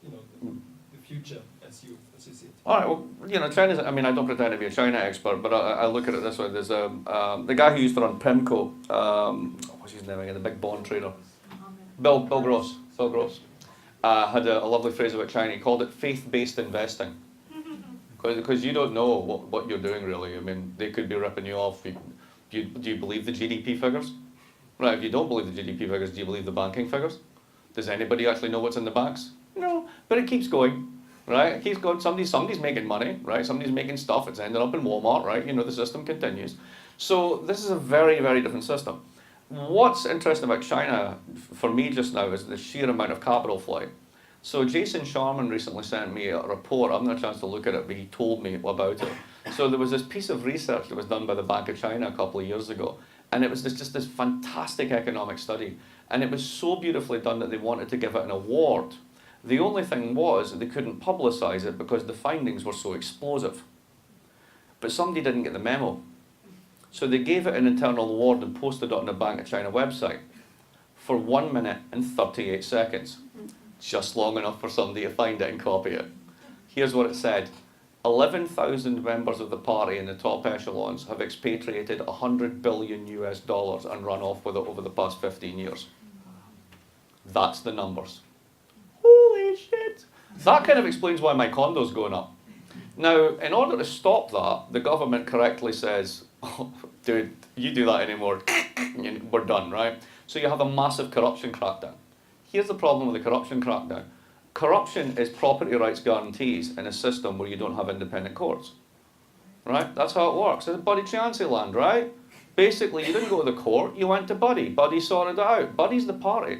the future as you see it? All right, well, China's, I mean, I don't pretend to be a China expert, but I look at it this way. There's the guy who used to run PIMCO, what's his name again, the big bond trader? Bill Gross. Bill Gross. Had a lovely phrase about China. He called it faith-based investing. Because you don't know what you're doing, really. I mean, they could be ripping you off. Do you believe the GDP figures? Right, if you don't believe the GDP figures, do you believe the banking figures? Does anybody actually know what's in the banks? No, but it keeps going, right? It keeps going. Somebody's making money, right? Somebody's making stuff. It's ended up in Walmart, right? The system continues. So this is a very, very different system. What's interesting about China, for me just now, is the sheer amount of capital flight. So Jason Sharman recently sent me a report. I haven't had a chance to look at it, but he told me about it. So there was this piece of research that was done by the Bank of China a couple of years ago, and it was just this fantastic economic study. And it was so beautifully done that they wanted to give it an award. The only thing was that they couldn't publicize it because the findings were so explosive. But somebody didn't get the memo. So they gave it an internal award and posted it on the Bank of China website for 1 minute and 38 seconds. Just long enough for somebody to find it and copy it. Here's what it said. 11,000 members of the party in the top echelons have expatriated $100 billion and run off with it over the past 15 years. That's the numbers. Holy shit! That kind of explains why my condo's going up. Now, in order to stop that, the government correctly says, oh, dude, you do that anymore, we're done, right? So you have a massive corruption crackdown. Here's the problem with the corruption crackdown. Corruption is property rights guarantees in a system where you don't have independent courts. Right? That's how it works. It's Buddy Chancy land, right? Basically, you didn't go to the court, you went to Buddy. Buddy sorted it out. Buddy's the party.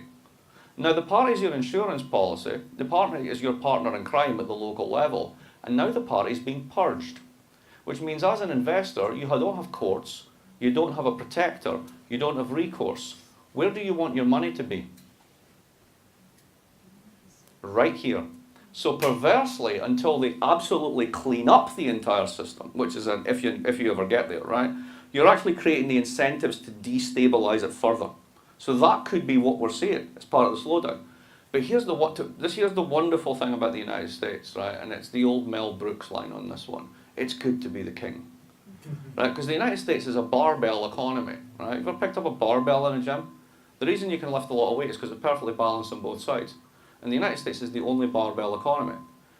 Now, the party is your insurance policy. The party is your partner in crime at the local level. And now the party's being purged. Which means as an investor, you don't have courts, you don't have a protector, you don't have recourse. Where do you want your money to be? Right here. So perversely, until they absolutely clean up the entire system, which is if you ever get there, right? You're actually creating the incentives to destabilize it further. So that could be what we're seeing as part of the slowdown. But here's the wonderful thing about the United States, right? And it's the old Mel Brooks line on this one. It's good to be the king, right? Because the United States is a barbell economy, right? You've ever picked up a barbell in a gym? The reason you can lift a lot of weight is because it's perfectly balanced on both sides. And the United States is the only barbell economy.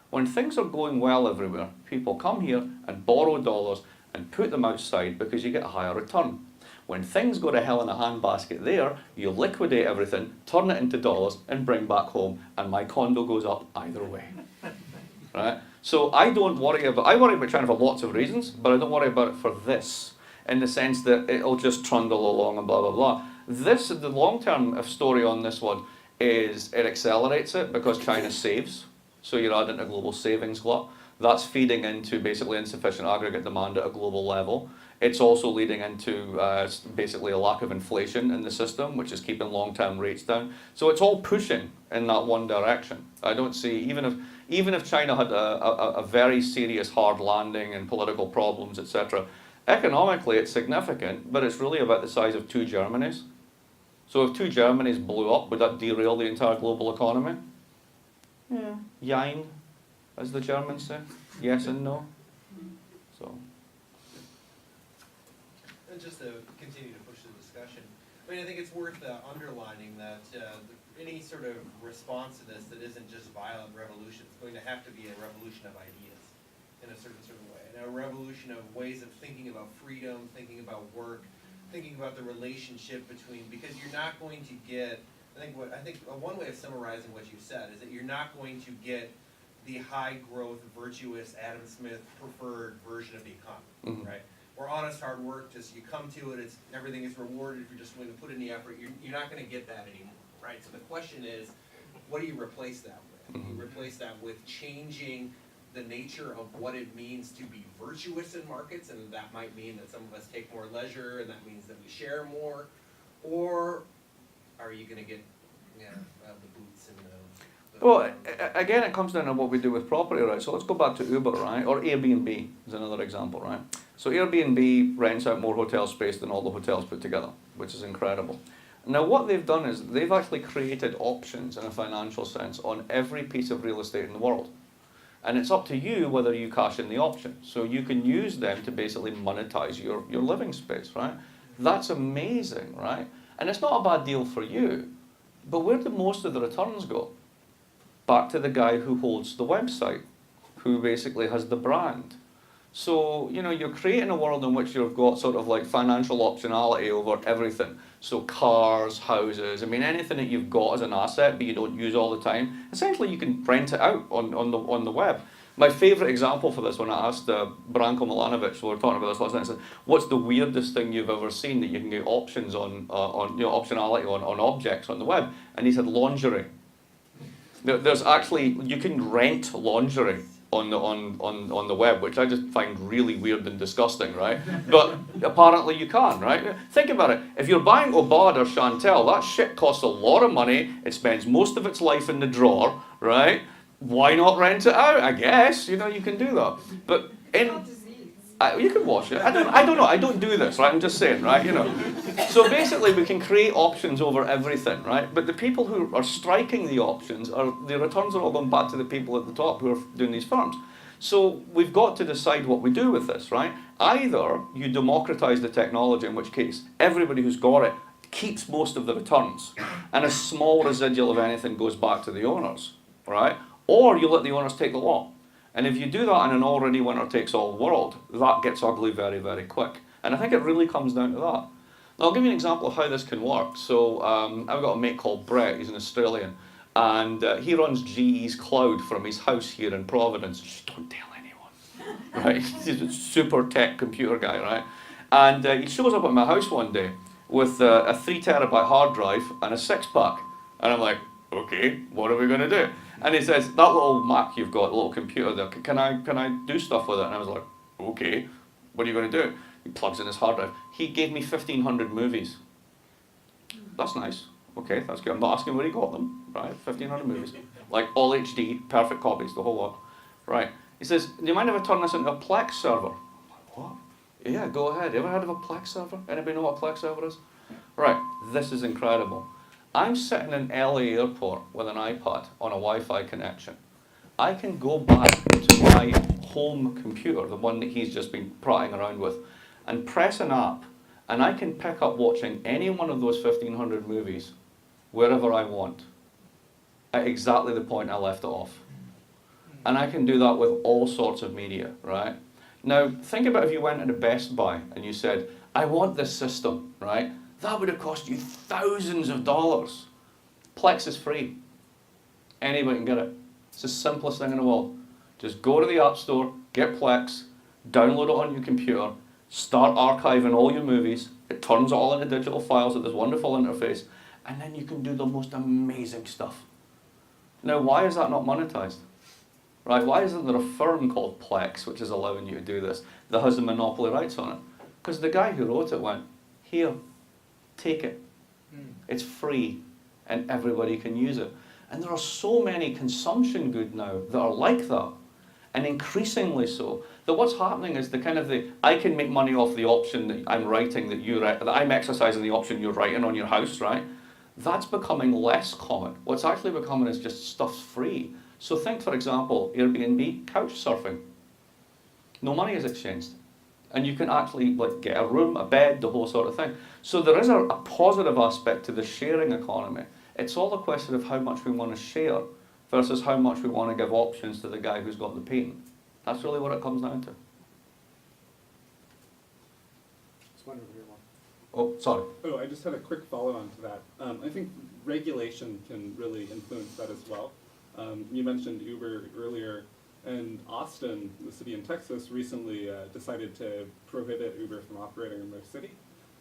When things are going well everywhere, people come here and borrow dollars and put them outside because you get a higher return. When things go to hell in a handbasket there, you liquidate everything, turn it into dollars, and bring back home, and my condo goes up either way. Right? So I worry about China for lots of reasons, but I don't worry about it for this, in the sense that it'll just trundle along and blah, blah, blah. The long-term story on this one is it accelerates it because China saves, so you're adding a global savings glut. That's feeding into basically insufficient aggregate demand at a global level. It's also leading into basically a lack of inflation in the system, which is keeping long-term rates down. So it's all pushing in that one direction. I don't see, even if China had a very serious hard landing and political problems, etc., economically it's significant, but it's really about the size of 2 Germanys. So if 2 Germanys blew up, would that derail the entire global economy? Yeah. Jein, as the Germans say. Yes and no. So. And just to continue to push the discussion, I mean, I think it's worth underlining that any sort of response to this that isn't just violent revolution, it's going to have to be a revolution of ideas in a certain way. And a revolution of ways of thinking about freedom, thinking about work, thinking about the relationship between, because you're not going to get, I think one way of summarizing what you said is that you're not going to get the high growth, virtuous, Adam Smith preferred version of the economy, right? Or honest hard work, just you come to it, everything is rewarded if you're just willing to put in the effort. You're not going to get that anymore, right? So the question is, what do you replace that with? You replace that with changing the nature of what it means to be virtuous in markets, and that might mean that some of us take more leisure, and that means that we share more, or are you going to get the boots and the well, again, it comes down to what we do with property, right? So let's go back to Uber, right? Or Airbnb is another example, right? So Airbnb rents out more hotel space than all the hotels put together, which is incredible. Now what they've done is they've actually created options in a financial sense on every piece of real estate in the world. And it's up to you whether you cash in the option. So you can use them to basically monetize your living space, right? That's amazing, right? And it's not a bad deal for you. But where do most of the returns go? Back to the guy who holds the website, who basically has the brand. So, you're creating a world in which you've got sort of like financial optionality over everything. So cars, houses, anything that you've got as an asset but you don't use all the time, essentially you can rent it out on the web. My favourite example for this, when I asked Branko Milanovic, we were talking about this last night, I said, what's the weirdest thing you've ever seen that you can get options optionality on objects on the web? And he said lingerie. There's actually, you can rent lingerie on the web, which I just find really weird and disgusting, right? But apparently you can, right? Think about it. If you're buying Obad or Chantel, that shit costs a lot of money. It spends most of its life in the drawer, right? Why not rent it out? I guess, you can do that. But you can wash it. I don't know. I don't do this, right? I'm just saying, right? So basically, we can create options over everything, right? But the people who are striking the options the returns are all going back to the people at the top who are doing these firms. So we've got to decide what we do with this, right? Either you democratize the technology, in which case everybody who's got it keeps most of the returns, and a small residual of anything goes back to the owners, right? Or you let the owners take the lot. And if you do that in an already winner-takes-all world, that gets ugly very, very quick. And I think it really comes down to that. Now, I'll give you an example of how this can work. So I've got a mate called Brett, he's an Australian, and he runs GE's cloud from his house here in Providence. Just don't tell anyone, right? He's a super tech computer guy, right? And he shows up at my house one day with a 3 terabyte hard drive and a 6-pack. And I'm like, okay, what are we going to do? And he says, that little Mac you've got, a little computer there, can I do stuff with it? And I was like, okay, what are you going to do? He plugs in his hard drive. He gave me 1,500 movies. That's nice. Okay, that's good. I'm not asking where he got them, right? 1,500 movies. Like all HD, perfect copies, the whole lot. Right. He says, do you mind if I turn this into a Plex server? I'm like, what? Yeah, go ahead. Ever heard of a Plex server? Anybody know what a Plex server is? Right, this is incredible. I'm sitting in LA airport with an iPad on a Wi-Fi connection. I can go back to my home computer, the one that he's just been prattling around with, and press an app, and I can pick up watching any one of those 1,500 movies wherever I want, at exactly the point I left it off. And I can do that with all sorts of media, right? Now, think about if you went into Best Buy and you said, I want this system, right? That would have cost you thousands of dollars. Plex is free. Anybody can get it. It's the simplest thing in the world. Just go to the App Store, get Plex, download it on your computer, start archiving all your movies. It turns it all into digital files with this wonderful interface, and then you can do the most amazing stuff. Now, why is that not monetized? right? Why isn't there a firm called Plex, which is allowing you to do this, that has the monopoly rights on it? Because the guy who wrote it went, here, take it. It's free, and everybody can use it. And there are so many consumption goods now that are like that, and increasingly so, that what's happening is I can make money off the option that I'm writing, that I'm exercising the option you're writing on your house, right? That's becoming less common. What's actually becoming is just stuff's free. So think, for example, Airbnb, couch surfing. No money is exchanged. And you can actually get a room, a bed, the whole sort of thing. So there is a positive aspect to the sharing economy. It's all a question of how much we want to share versus how much we want to give options to the guy who's got the patent. That's really what it comes down to. Oh, sorry. Oh, I just had a quick follow-on to that. I think regulation can really influence that as well. You mentioned Uber earlier, and Austin, the city in Texas, recently decided to prohibit Uber from operating in their city.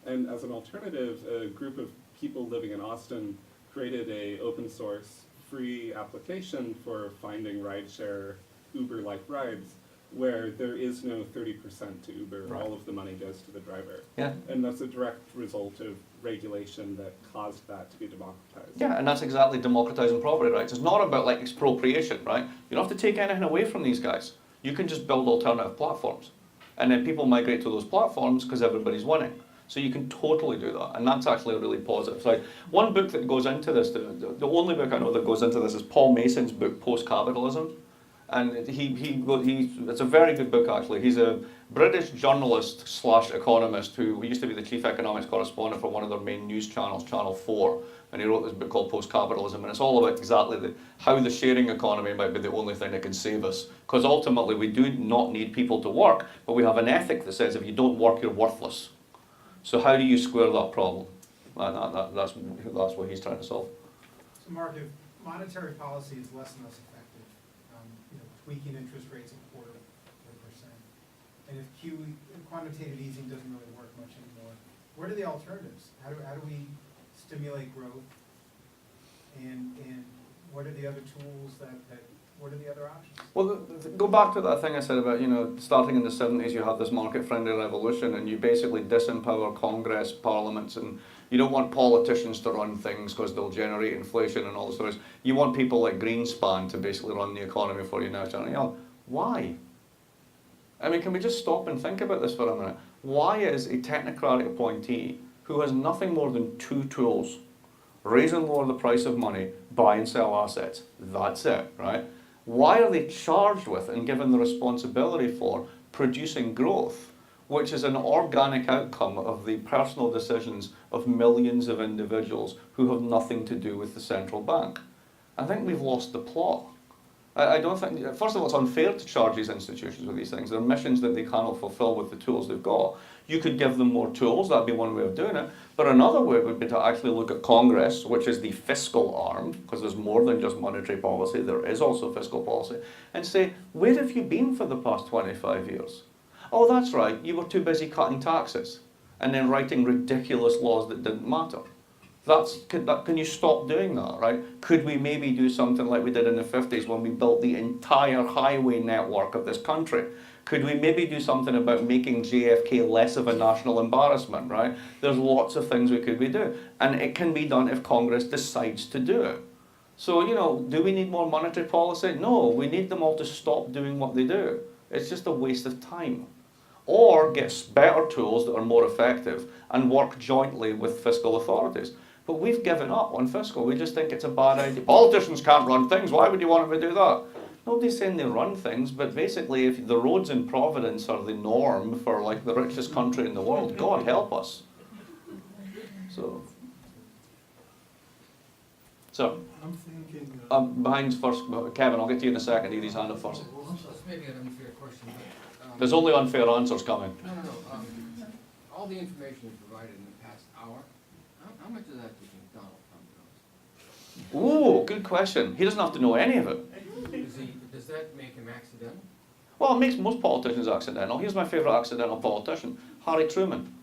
And as an alternative, a group of people living in Austin created a open source free application for finding rideshare Uber-like rides, where there is no 30% to Uber. Right. All of the money goes to the driver. Yeah. And that's a direct result of regulation that caused that to be democratized. Yeah, and that's exactly democratizing property rights. It's not about expropriation, right? You don't have to take anything away from these guys. You can just build alternative platforms. And then people migrate to those platforms because everybody's winning. So you can totally do that, and that's actually a really positive side. One book that goes into this, the only book I know that goes into this is Paul Mason's book, Post-Capitalism. And it's a very good book actually. He's a British journalist / economist who used to be the chief economics correspondent for one of their main news channels, Channel 4. And he wrote this book called Post-Capitalism, and it's all about exactly how the sharing economy might be the only thing that can save us. Because ultimately we do not need people to work, but we have an ethic that says if you don't work, you're worthless. So how do you square that problem? That's what he's trying to solve. So Mark, if monetary policy is less and less effective, tweaking interest rates a quarter of a %, and if quantitative easing doesn't really work much anymore, what are the alternatives? How do we stimulate growth? And what are the other tools what are the other options? Well, go back to that thing I said about, starting in the 70s, you have this market-friendly revolution, and you basically disempower Congress, parliaments, and you don't want politicians to run things because they'll generate inflation and all this sort of stuff. You want people like Greenspan to basically run the economy for you now. Why? I mean, can we just stop and think about this for a minute? Why is a technocratic appointee who has nothing more than two tools, raise and lower the price of money, buy and sell assets, that's it, right? Why are they charged with and given the responsibility for producing growth, which is an organic outcome of the personal decisions of millions of individuals who have nothing to do with the central bank? I think we've lost the plot. I don't think, first of all, it's unfair to charge these institutions with these things. They're missions that they cannot fulfill with the tools they've got. You could give them more tools, that'd be one way of doing it. But another way would be to actually look at Congress, which is the fiscal arm, because there's more than just monetary policy, there is also fiscal policy, and say, where have you been for the past 25 years? Oh, that's right, you were too busy cutting taxes and then writing ridiculous laws that didn't matter. Can you stop doing that, right? Could we maybe do something like we did in the 50s when we built the entire highway network of this country? Could we maybe do something about making JFK less of a national embarrassment, right? There's lots of things we could do. And it can be done if Congress decides to do it. So, do we need more monetary policy? No, we need them all to stop doing what they do. It's just a waste of time. Or get better tools that are more effective and work jointly with fiscal authorities. But we've given up on fiscal. We just think it's a bad idea. Politicians can't run things. Why would you want them to do that? Nobody's saying they run things, but basically if the roads in Providence are the norm for the richest country in the world, God help us. So I'm thinking... behind first, Kevin, I'll get to you in a second. Need his hand up first. That's maybe an unfair question, but... There's only unfair answers coming. No. All the information you provided in the past hour, how much of that do you think Donald Trump knows? Ooh, good question. He doesn't have to know any of it. Does that make him accidental? Well, it makes most politicians accidental. Here's my favourite accidental politician, Harry Truman.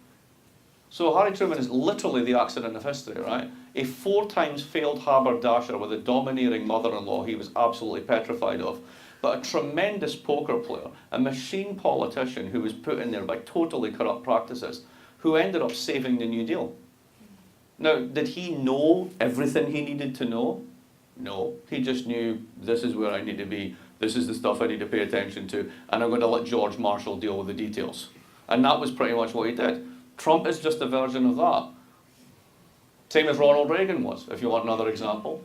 So Harry Truman is literally the accident of history, right? A 4 times failed haberdasher with a domineering mother-in-law he was absolutely petrified of, but a tremendous poker player, a machine politician who was put in there by totally corrupt practices, who ended up saving the New Deal. Now, did he know everything he needed to know? No. He just knew, this is where I need to be, this is the stuff I need to pay attention to, and I'm going to let George Marshall deal with the details. And that was pretty much what he did. Trump is just a version of that. Same as Ronald Reagan was, if you want another example.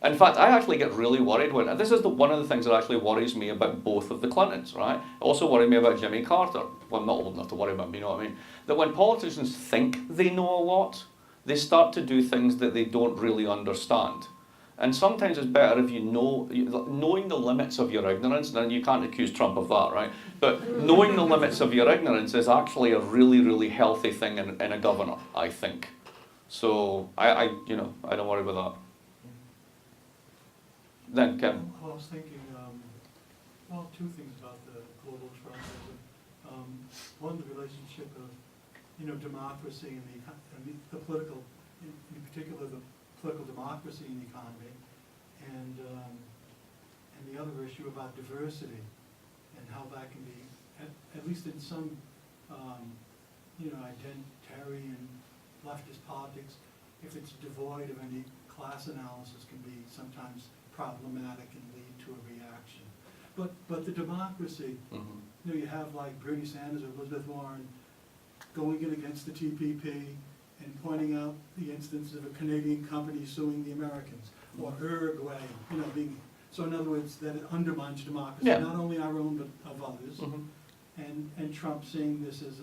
In fact, I actually get really worried when, this is one of the things that actually worries me about both of the Clintons, right? It also worried me about Jimmy Carter. Well, I'm not old enough to worry about him, you know what I mean? That when politicians think they know a lot, they start to do things that they don't really understand. And sometimes it's better if you know, knowing the limits of your ignorance, and you can't accuse Trump of that, right? But knowing the limits of your ignorance is actually a really, really healthy thing in a governor, I think. So, I don't worry about that. Then, Kevin. I was thinking, well, two things about the global trend. One, the relationship of, democracy and the political, in particular, the political democracy in the economy, and the other issue about diversity and how that can be, at least in some, identitarian leftist politics, if it's devoid of any class analysis, can be sometimes problematic and lead to a reaction. But the democracy, you have like Bernie Sanders or Elizabeth Warren going in against the TPP and pointing out the instance of a Canadian company suing the Americans, or Uruguay, being, so in other words, that it undermines democracy, not only our own but of others. And Trump seeing this as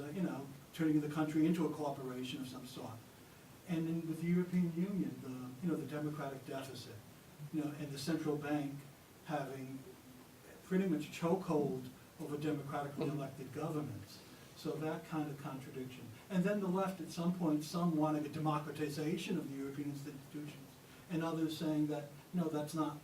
turning the country into a corporation of some sort. And then with the European Union, the democratic deficit, and the central bank having pretty much chokehold over democratically elected governments. So that kind of contradiction. And then the left, at some point, some wanting a democratization of the European institutions, and others saying that, no, that's not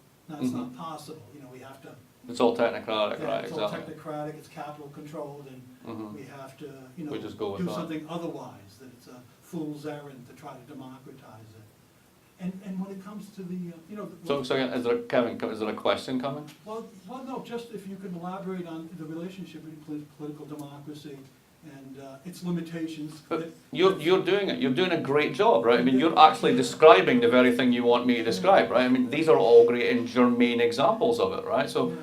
possible. We have to. It's all technocratic, right? It's all technocratic, it's capital controlled, and we have to, we just go with do that. something otherwise, that it's a fool's errand to try to democratize it. And when it comes to the, So Kevin, is there a question coming? Well, no, just if you can elaborate on the relationship between political democracy and its limitations. But you're doing it. You're doing a great job, right? I mean, you're actually describing the very thing you want me to describe, right? I mean, these are all great and germane examples of it, right? So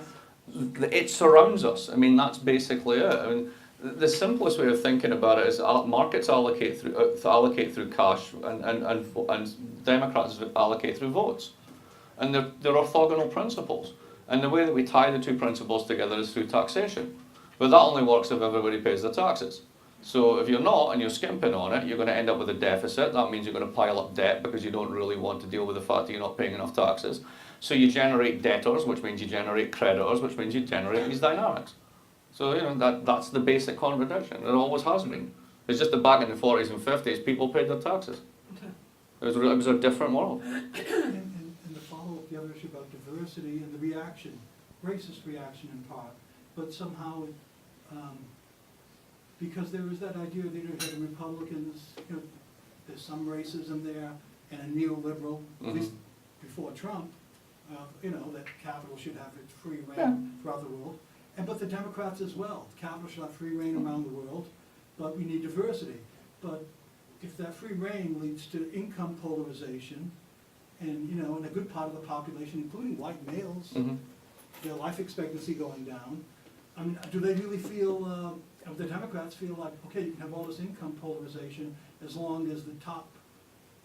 it surrounds us. I mean, that's basically it. I mean, the simplest way of thinking about it is markets allocate through cash, and Democrats allocate through votes, and they're orthogonal principles. And the way that we tie the two principles together is through taxation, but that only works if everybody pays their taxes. So if you're not and you're skimping on it, you're going to end up with a deficit. That means you're going to pile up debt because you don't really want to deal with the fact that you're not paying enough taxes. So you generate debtors, which means you generate creditors, which means you generate these dynamics. So that's the basic contradiction. It always has been. It's just that back in the 40s and 50s, people paid their taxes. It was a different world. And the follow-up, the other issue about diversity and the reaction, racist reaction in part, but somehow, because there is that idea that the Republicans, there's some racism there, and a neoliberal, at least before Trump, that capital should have its free reign throughout the world. But the Democrats as well. Capital should have free reign around the world, but we need diversity. But if that free reign leads to income polarization, and in a good part of the population, including white males, their life expectancy going down, I mean, do they really feel, the Democrats feel like, okay, you can have all this income polarization as long as the top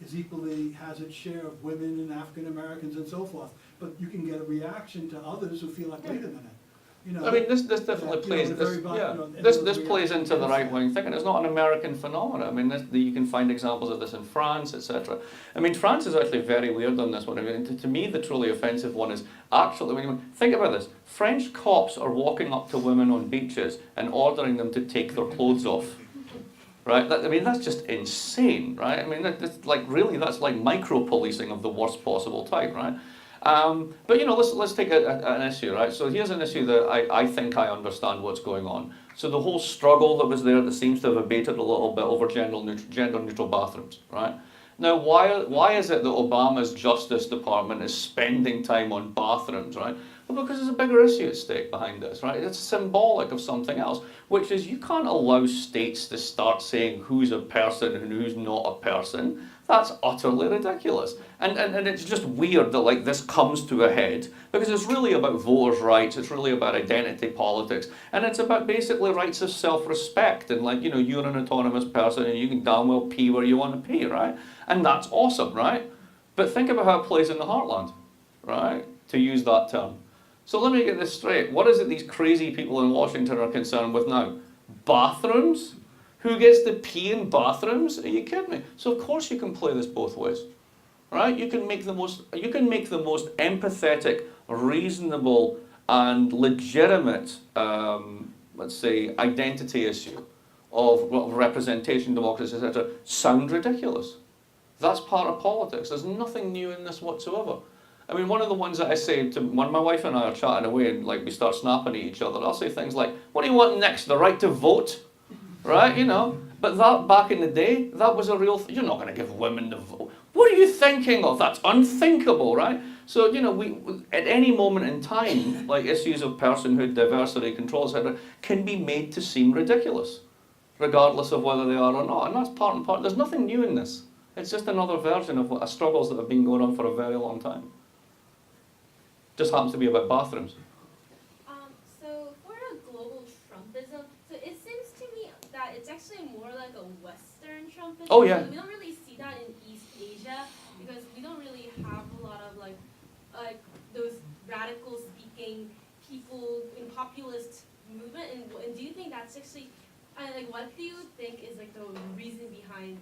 is equally, has its share of women and African Americans and so forth. But you can get a reaction to others who feel like, wait a minute. I mean, this definitely plays. This plays into the right-wing thinking. It's not an American phenomenon. I mean, you can find examples of this in France, etc. I mean, France is actually very weird on this one. I mean, to me, the truly offensive one is actually when you think about this. French cops are walking up to women on beaches and ordering them to take their clothes off. Right? I mean, that's just insane, right? I mean, that's like micro-policing of the worst possible type, right? But let's take an issue, right? So here's an issue that I think I understand what's going on. So the whole struggle that was there that seems to have abated a little bit over gender-neutral bathrooms, right? Now, why is it that Obama's Justice Department is spending time on bathrooms, right? Well, because there's a bigger issue at stake behind this, right? It's symbolic of something else, which is you can't allow states to start saying who's a person and who's not a person. That's utterly ridiculous. And it's just weird that like this comes to a head, because it's really about voters' rights, it's really about identity politics, and it's about basically rights of self-respect, and like, you know, you're an autonomous person and you can damn well pee where you want to pee, right? And that's awesome, right? But think about how it plays in the heartland, right? To use that term. So let me get this straight. What is it these crazy people in Washington are concerned with now? Bathrooms? Who gets to pee in bathrooms? Are you kidding me? So of course you can play this both ways, right? You can make the most empathetic, reasonable, and legitimate, let's say, identity issue of representation, democracy, etc. sound ridiculous. That's part of politics. There's nothing new in this whatsoever. I mean, one of the ones that I say to when my wife and I are chatting away and like we start snapping at each other, I'll say things like, "What do you want next? The right to vote?" Right, you know, but that back in the day, that was a real you're not going to give women the vote. What are you thinking of? That's unthinkable, right? So, you know, we at any moment in time, like issues of personhood, diversity, control, etc., can be made to seem ridiculous, regardless of whether they are or not. And that's part and part. There's nothing new in this. It's just another version of struggles that have been going on for a very long time. Just happens to be about bathrooms. So for a global Trumpism, so it seems to me that it's actually more like a Western Trumpism. Oh, yeah. We don't really see that in East Asia because we don't really have a lot of like those radical speaking people in populist movement. And do you think that's actually like what do you think is like the reason behind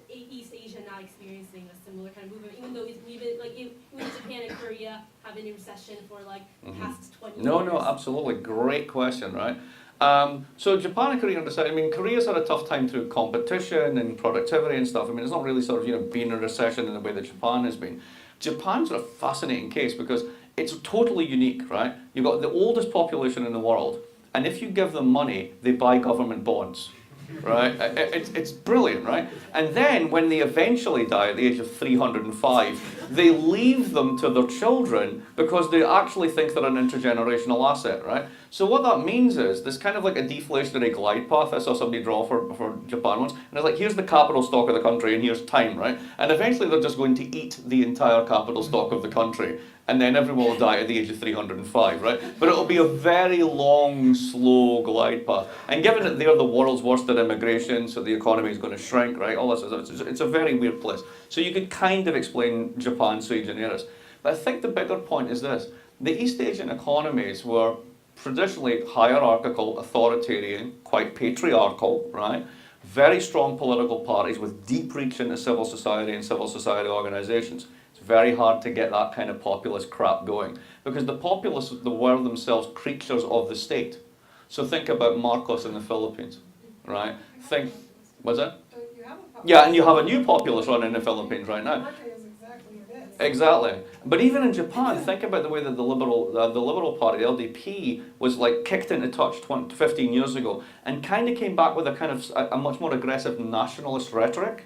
East Asia not experiencing a similar kind of movement, even though we've been like even Japan and Korea have been in recession for like the past 20 years? No, absolutely. Great question, right? So Japan and Korea understand. I mean, Korea's had a tough time through competition and productivity and stuff. I mean, it's not really sort of, you know, been a recession in the way that Japan has been. Japan's a fascinating case because it's totally unique, right? You've got the oldest population in the world, and if you give them money, they buy government bonds. Right? It's brilliant, right? And then when they eventually die at the age of 305, they leave them to their children because they actually think they're an intergenerational asset, right? So what that means is there's kind of like a deflationary glide path I saw somebody draw for Japan once, and it's like, here's the capital stock of the country and here's time, right? And eventually they're just going to eat the entire capital stock of the country, and then everyone will die at the age of 305, right? But it'll be a very long, slow glide path. And given that they're the world's worst at immigration, so the economy is going to shrink, right? All this it's a very weird place. So you could kind of explain Japan sui generis. But I think the bigger point is this. The East Asian economies were traditionally hierarchical, authoritarian, quite patriarchal, right? Very strong political parties with deep reach into civil society and civil society organizations. Very hard to get that kind of populist crap going because the populists were themselves creatures of the state. So think about Marcos in the Philippines, right? Think, what's that? Yeah, and you have a new populist running in the Philippines right now. Exactly. But even in Japan, think about the way that the Liberal Party, the LDP, was like kicked into touch 15 years ago and kind of came back with a kind of a much more aggressive nationalist rhetoric.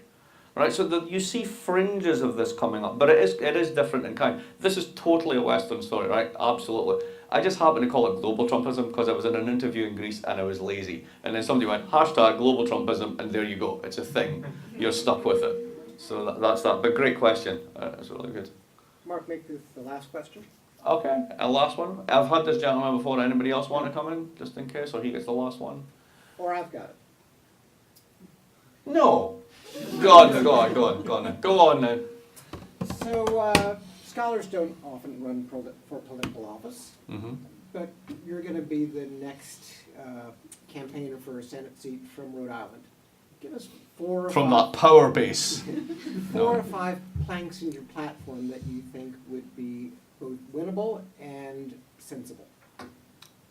Right, so you see fringes of this coming up, but it is different in kind. This is totally a Western story, right? Absolutely. I just happen to call it global Trumpism because I was in an interview in Greece and I was lazy. And then somebody went, hashtag global Trumpism, and there you go. It's a thing. You're stuck with it. So that's that. But great question. It's really good. Mark, make this the last question. Okay, and last one. I've had this gentleman before. Anybody else want to come in, just in case, or he gets the last one? Or I've got it. No. Go on now. So scholars don't often run for political office, but you're going to be the next campaigner for a Senate seat from Rhode Island. Give us that power base. 4 or 5 planks in your platform that you think would be both winnable and sensible.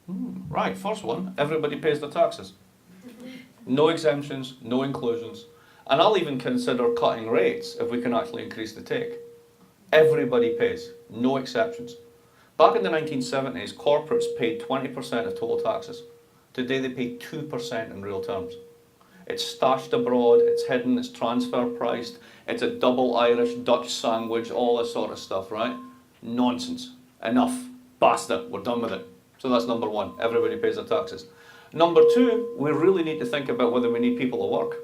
Right, first one, everybody pays their taxes. No exemptions, no inclusions. And I'll even consider cutting rates if we can actually increase the take. Everybody pays, no exceptions. Back in the 1970s, corporates paid 20% of total taxes. Today they pay 2% in real terms. It's stashed abroad, it's hidden, it's transfer priced, it's a double Irish Dutch sandwich, all this sort of stuff, right? Nonsense. Enough. Basta, we're done with it. So that's number one, everybody pays their taxes. Number two, we really need to think about whether we need people at work.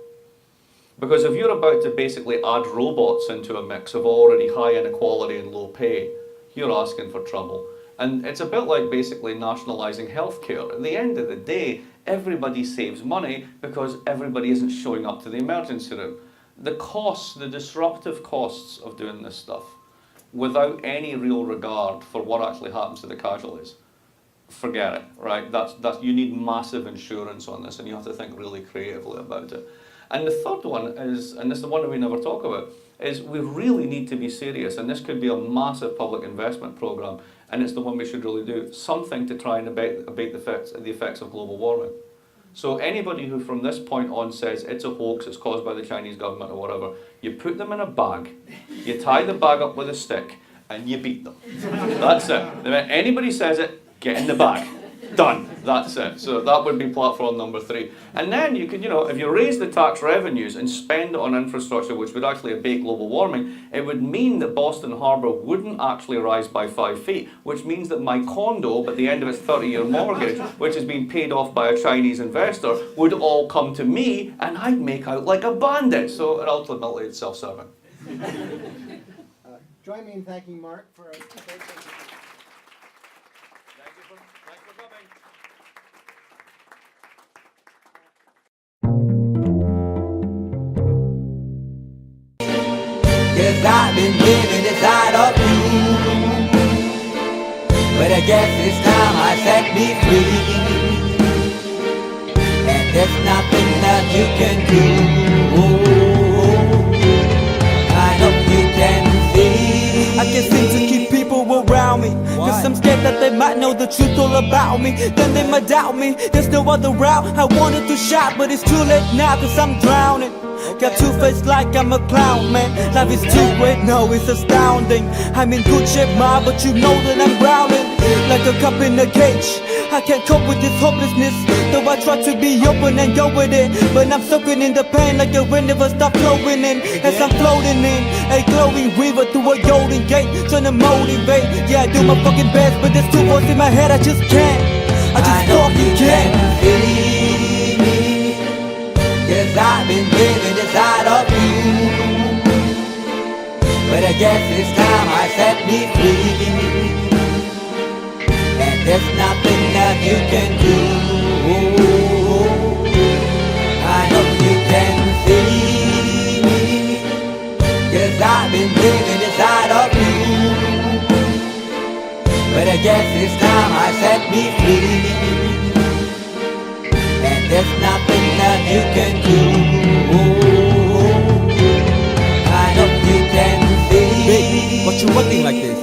Because if you're about to basically add robots into a mix of already high inequality and low pay, you're asking for trouble. And it's a bit like basically nationalising healthcare. At the end of the day, everybody saves money because everybody isn't showing up to the emergency room. The costs, the disruptive costs of doing this stuff, without any real regard for what actually happens to the casualties, forget it, right? That's, you need massive insurance on this, and you have to think really creatively about it. And the third one is, and this is the one that we never talk about, is we really need to be serious, and this could be a massive public investment program, and it's the one we should really do, something to try and abate the effects of global warming. So anybody who from this point on says it's a hoax, it's caused by the Chinese government or whatever, you put them in a bag, you tie the bag up with a stick, and you beat them. That's it. The minute anybody says it, get in the bag. Done. That's it. So that would be platform number 3. And then you could, if you raise the tax revenues and spend it on infrastructure, which would actually abate global warming, it would mean that Boston Harbour wouldn't actually rise by 5 feet, which means that my condo, at the end of its 30-year mortgage, which has been paid off by a Chinese investor, would all come to me, and I'd make out like a bandit. So ultimately, it's self-serving. Join me in thanking Mark for a great presentation. Yes, I've been living inside of you, but I guess it's time I set me free, and there's nothing that you can do. I hope you can see. I can't seem to keep people around me, cause I'm scared that they might know the truth all about me. Then they might doubt me, there's no other route. I wanted to shout, but it's too late now, cause I'm drowning. Got two-faced like I'm a clown, man. Life is too great, no, it's astounding. I'm in good shape, ma, but you know that I'm drowning like a cup in a cage. I can't cope with this hopelessness, though I try to be open and go with it, but I'm soaking in the pain like the wind never stop flowing in. As I'm floating in a glowing river through a golden gate, trying to motivate. Yeah, I do my fucking best, but there's 2 voices in my head, I just can't. I just fucking can't. Yes, I've been living inside of you, but I guess it's time I set me free, and there's nothing that you can do. I hope you can see me. Yes, I've been living inside of you, but I guess it's time I set me free, and there's nothing that you can do. I hope you can see. Baby, what you acting like this?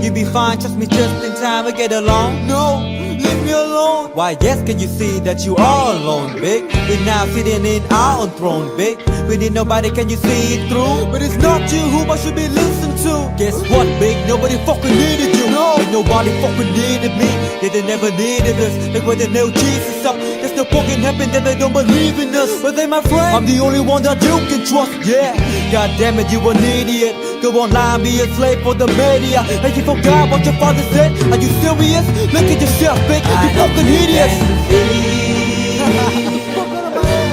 You be fine, trust me, just in time we get along. No, leave me alone. Why, yes, can you see that you are alone, big? We're now sitting in our own throne, big. We need nobody, can you see it through? But it's not you who I should be listening to. Guess what, big? Nobody fucking needed you. No, ain't nobody fucking needed me. Yeah, they never needed us. Like when they nailed Jesus up, there's no fucking heaven that they don't believe in us. But they my friend, I'm the only one that you can trust. Yeah, god damn it, you an idiot. Go online, be a slave for the media. And you forgot what your father said. Are you serious? Look at yourself, big. You fucking idiots.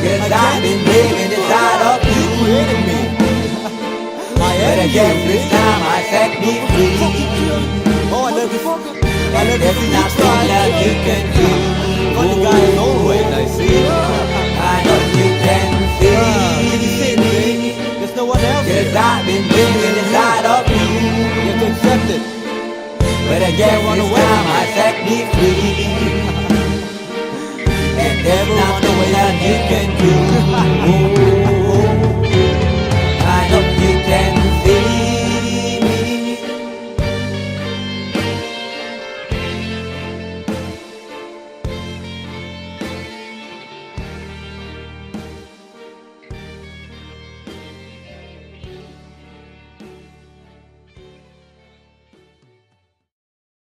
Yes, I've been living inside of you, but I guess this time I set me free. Oh, I love this. There's nothing that you can do. But the guy is always I see. I know you can see. Can you see it, baby? There's no one else. Yes, I've been living inside of you, You have to accept it. but I guess this time I set me free, and there's nothing that you can do.